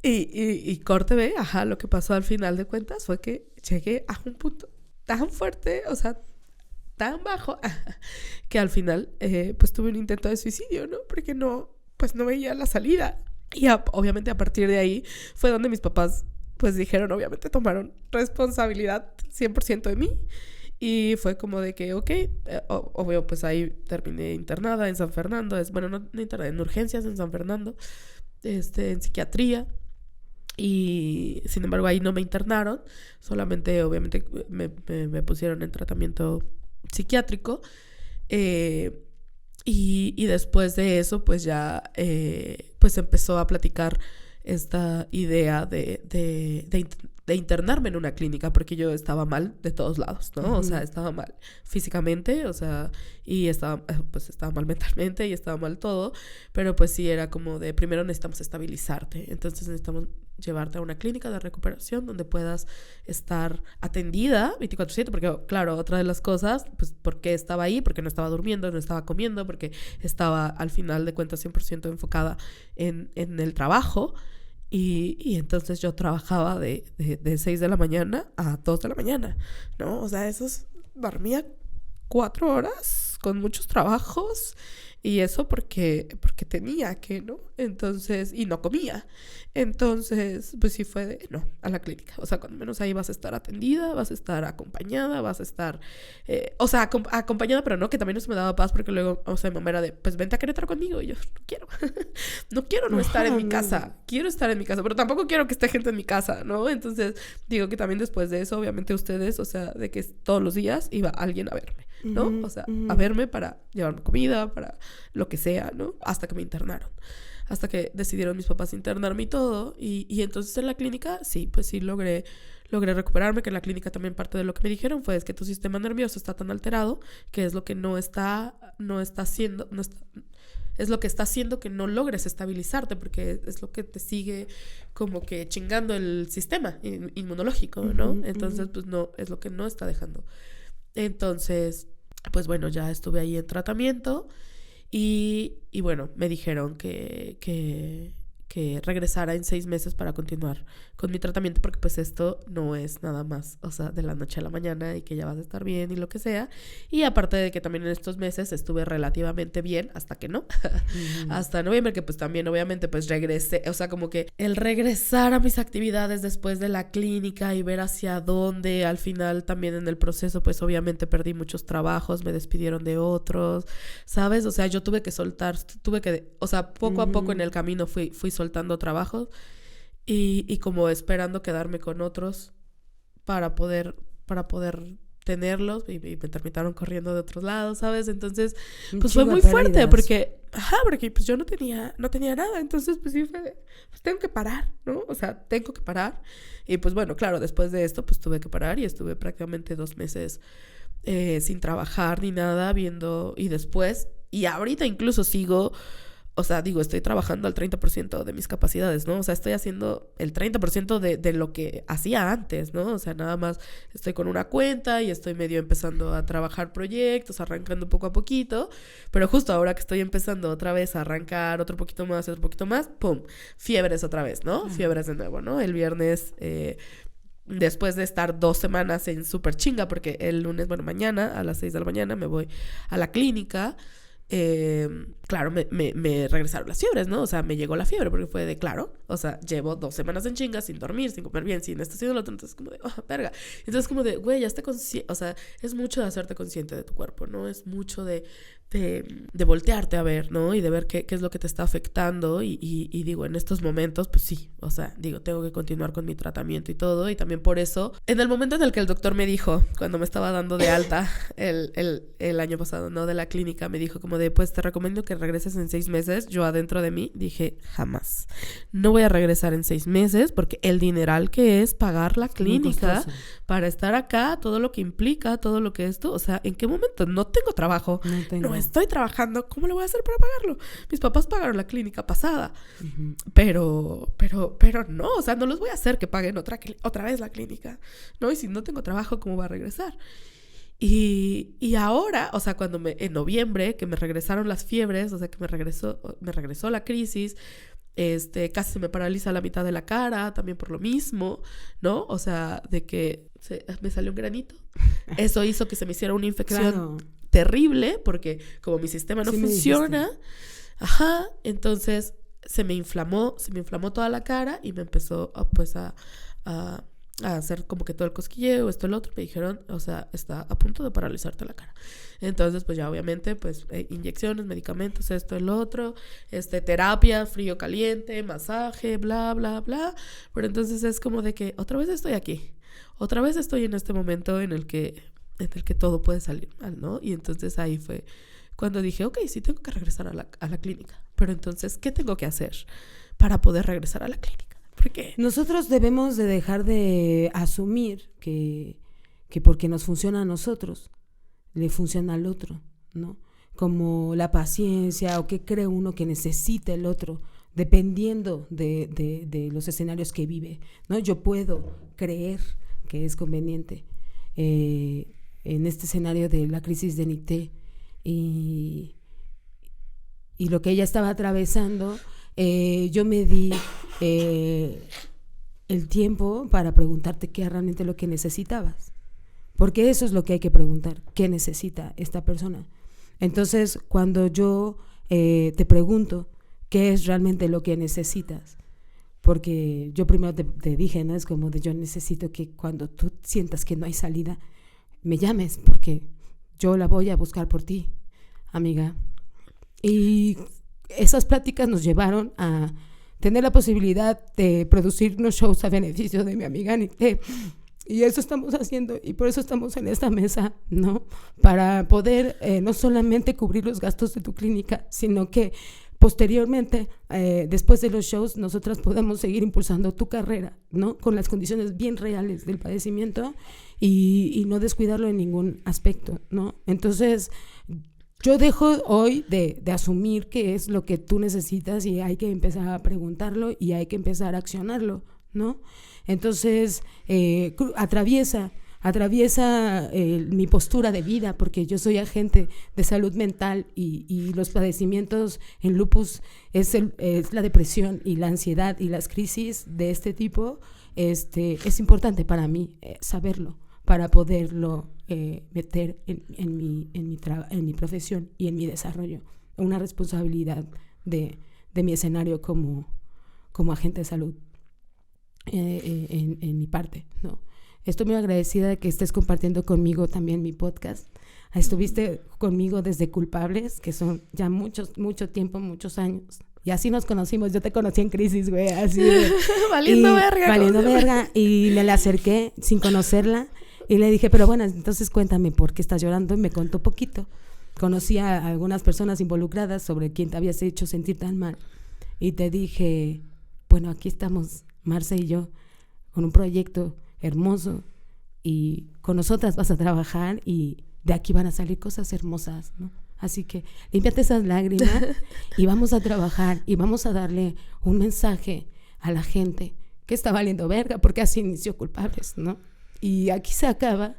Y corte B, lo que pasó al final de cuentas fue que llegué a un punto tan fuerte, o sea, tan bajo, que al final, pues tuve un intento de suicidio, ¿no? Porque no veía la salida. Y obviamente a partir de ahí fue donde mis papás, pues dijeron, obviamente tomaron responsabilidad 100% de mí. Y fue como de que, ok, obvio, pues ahí terminé internada en San Fernando, no internada, en urgencias en San Fernando, en psiquiatría. Y sin embargo ahí no me internaron, solamente obviamente me pusieron en tratamiento psiquiátrico. Y después de eso pues ya pues empezó a platicar esta idea de internarme en una clínica, porque yo estaba mal de todos lados, ¿no? O sea, estaba mal físicamente, o sea, y estaba mal mentalmente y estaba mal todo, pero pues sí era como de primero necesitamos estabilizarte, entonces necesitamos llevarte a una clínica de recuperación donde puedas estar atendida 24/7, porque claro, otra de las cosas, pues porque estaba ahí, porque no estaba durmiendo, no estaba comiendo, porque estaba al final de cuentas 100% enfocada en el trabajo. Y entonces yo trabajaba de 6 de la mañana a 2 de la mañana, ¿no? O sea, dormía 4 horas con muchos trabajos, y eso porque tenía que, ¿no? Entonces, y no comía. Entonces, pues sí fue de, no, a la clínica. O sea, cuando menos ahí vas a estar atendida, vas a estar acompañada, vas a estar, acompañada, pero no, que también eso me daba paz, porque luego, o sea, mi mamá era de, pues vente a Querétaro conmigo. Y yo, no quiero, no quiero no estar en mi casa. Quiero estar en mi casa, pero tampoco quiero que esté gente en mi casa, ¿no? Entonces, digo que también después de eso, obviamente ustedes, o sea, de que todos los días iba alguien a verme, ¿no? O sea, a verme para llevarme comida, para lo que sea, ¿no? Hasta que me internaron. Hasta que decidieron mis papás internarme y todo. Y entonces en la clínica, sí, pues sí logré recuperarme, que en la clínica también parte de lo que me dijeron fue es que tu sistema nervioso está tan alterado que es lo que es lo que está haciendo que no logres estabilizarte, porque es lo que te sigue como que chingando el sistema inmunológico, ¿no? Entonces, pues no, es lo que no está dejando. Entonces, pues bueno, ya estuve ahí en tratamiento y bueno, me dijeron que regresara en 6 meses para continuar con mi tratamiento, porque pues esto no es nada más, o sea, de la noche a la mañana y que ya vas a estar bien y lo que sea. Y aparte de que también en estos meses estuve relativamente bien, hasta que no, hasta noviembre, que pues también obviamente pues regresé, o sea, como que el regresar a mis actividades después de la clínica y ver hacia dónde, al final también en el proceso pues obviamente perdí muchos trabajos, me despidieron de otros, ¿sabes? O sea, yo tuve que soltar, o sea, poco a poco en el camino fui soltando trabajos y como esperando quedarme con otros para poder tenerlos, y me terminaron corriendo de otros lados, ¿sabes? Entonces, pues fue muy fuerte porque pues yo no tenía nada, entonces pues sí fue, pues tengo que parar, ¿no? O sea, tengo que parar. Y pues bueno, claro, después de esto pues tuve que parar y estuve prácticamente 2 meses sin trabajar ni nada, viendo, y después, y ahorita incluso sigo. O sea, digo, estoy trabajando al 30% de mis capacidades, ¿no? O sea, estoy haciendo el 30% de lo que hacía antes, ¿no? O sea, nada más estoy con una cuenta y estoy medio empezando a trabajar proyectos, arrancando poco a poquito, pero justo ahora que estoy empezando otra vez a arrancar otro poquito más, ¡pum! Fiebres otra vez, ¿no? Fiebres de nuevo, ¿no? El viernes... después de estar 2 semanas en súper chinga, porque el lunes, bueno, mañana a las 6 de la mañana me voy a la clínica. Claro, me regresaron las fiebres, ¿no? O sea, me llegó la fiebre porque fue de, claro, o sea, llevo 2 semanas en chinga, sin dormir, sin comer bien, sin esto, sin lo otro, entonces como de, verga. Entonces como de, güey, ya esté consciente, o sea, es mucho de hacerte consciente de tu cuerpo, ¿no? Es mucho de voltearte a ver, ¿no? Y de ver qué es lo que te está afectando y digo, en estos momentos, pues sí, o sea, digo, tengo que continuar con mi tratamiento y todo, y también por eso, en el momento en el que el doctor me dijo, cuando me estaba dando de alta el año pasado, ¿no? De la clínica, me dijo como de, pues te recomiendo que regreses en 6 meses, yo adentro de mí dije, jamás, no voy a regresar en 6 meses, porque el dineral que es pagar la clínica para estar acá, todo lo que implica, todo lo que esto, o sea, ¿en qué momento? No tengo trabajo, no estoy trabajando, ¿cómo le voy a hacer para pagarlo? Mis papás pagaron la clínica pasada, pero no, o sea, no los voy a hacer que paguen otra vez la clínica, ¿no? Y si no tengo trabajo, ¿cómo voy a regresar? Y ahora, o sea, en noviembre, que me regresaron las fiebres, o sea, que me regresó la crisis, casi se me paraliza la mitad de la cara, también por lo mismo, ¿no? O sea, de que me salió un granito. Eso hizo que se me hiciera una infección terrible, porque como mi sistema no funciona, entonces se me inflamó toda la cara y me empezó a a hacer como que todo el cosquilleo, esto, el otro. Me dijeron, o sea, está a punto de paralizarte la cara. Entonces, pues ya obviamente, pues inyecciones, medicamentos, esto, el otro, terapia, frío, caliente, masaje, bla, bla, bla. Pero entonces es como de que otra vez estoy aquí. Otra vez estoy en este momento en el que todo puede salir mal, ¿no? Y entonces ahí fue cuando dije, ok, sí tengo que regresar a la clínica. Pero entonces, ¿qué tengo que hacer para poder regresar a la clínica? Porque nosotros debemos de dejar de asumir que porque nos funciona a nosotros, le funciona al otro, ¿no? Como la paciencia o qué cree uno que necesita el otro, dependiendo de los escenarios que vive, ¿no? Yo puedo creer que es conveniente en este escenario de la crisis de Nicté y lo que ella estaba atravesando, yo me di el tiempo para preguntarte qué es realmente lo que necesitabas, porque eso es lo que hay que preguntar, ¿qué necesita esta persona? Entonces, cuando yo te pregunto qué es realmente lo que necesitas, porque yo primero te dije, ¿no? Es como de yo necesito que cuando tú sientas que no hay salida, me llames, porque yo la voy a buscar por ti, amiga. Y esas pláticas nos llevaron a tener la posibilidad de producir unos shows a beneficio de mi amiga Nicté. Y eso estamos haciendo, y por eso estamos en esta mesa, ¿no? Para poder no solamente cubrir los gastos de tu clínica, sino que posteriormente, después de los shows, nosotras podemos seguir impulsando tu carrera, ¿no? Con las condiciones bien reales del padecimiento y no descuidarlo en ningún aspecto, ¿no? Entonces, yo dejo hoy de asumir qué es lo que tú necesitas y hay que empezar a preguntarlo y hay que empezar a accionarlo, ¿no? Entonces, atraviesa mi postura de vida, porque yo soy agente de salud mental y los padecimientos en lupus es la depresión y la ansiedad y las crisis de este tipo. Es importante para mí saberlo, para poderlo meter en mi profesión y en mi desarrollo, una responsabilidad de mi escenario como agente de salud en mi parte, ¿no? Estoy muy agradecida de que estés compartiendo conmigo también mi podcast. Estuviste conmigo desde Culpables, que son ya mucho tiempo, muchos años. Y así nos conocimos. Yo te conocí en crisis, güey, así. Valiendo verga. Y me la acerqué sin conocerla. Y le dije, pero bueno, entonces cuéntame por qué estás llorando. Y me contó poquito. Conocí a algunas personas involucradas sobre quién te habías hecho sentir tan mal. Y te dije, bueno, aquí estamos, Marce y yo, con un proyecto hermoso. Y con nosotras vas a trabajar y de aquí van a salir cosas hermosas, ¿no? Así que límpiate esas lágrimas y vamos a trabajar y vamos a darle un mensaje a la gente que está valiendo verga, porque así inició Culpables, ¿no? Y aquí se acaba.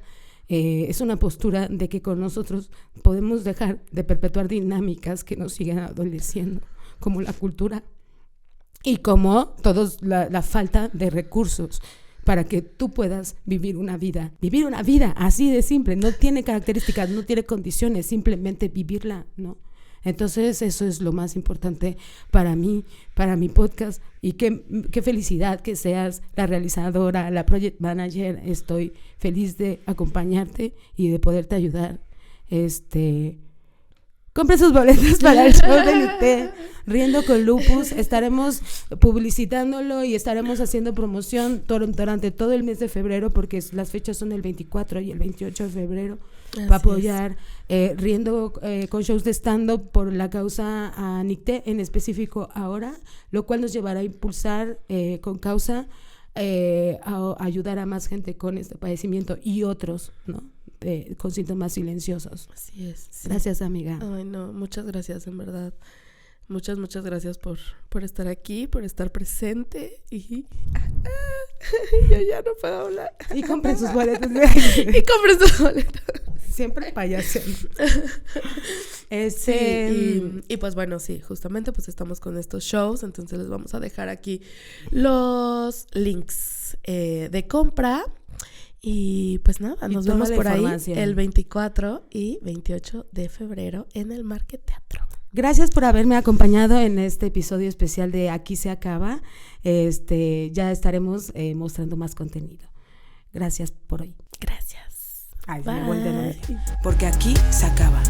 Es una postura de que con nosotros podemos dejar de perpetuar dinámicas que nos siguen adoleciendo, como la cultura y como la falta de recursos para que tú puedas vivir una vida así de simple. No tiene características, no tiene condiciones, simplemente vivirla, ¿no? Entonces eso es lo más importante para mí, para mi podcast. Y qué felicidad que seas la realizadora, la project manager. Estoy feliz de acompañarte y de poderte ayudar. Compre sus boletos para el show de Nicté, Riendo con Lupus. Estaremos publicitándolo y estaremos haciendo promoción durante todo el mes de febrero, porque las fechas son el 24 y el 28 de febrero, para apoyar Riendo con shows de stand-up por la causa a Nicté en específico ahora, lo cual nos llevará a impulsar con causa a ayudar a más gente con este padecimiento y otros, ¿no? Con síntomas silenciosos. Así es. Sí. Gracias, amiga. Ay, no, muchas gracias, en verdad. Muchas gracias por estar aquí, por estar presente. Y yo ya no puedo hablar. Y compren sus boletos. Siempre payaseando. Y pues bueno, sí, justamente pues estamos con estos shows, entonces les vamos a dejar aquí los links de compra. Y pues nada, nos vemos por ahí el 24 y 28 de febrero en el Market Teatro. Gracias por haberme acompañado en este episodio especial de Aquí se acaba. Ya estaremos mostrando más contenido. Gracias por hoy. Gracias. Ay, se me vuelve a lo mismo. Bye. Porque aquí se acaba.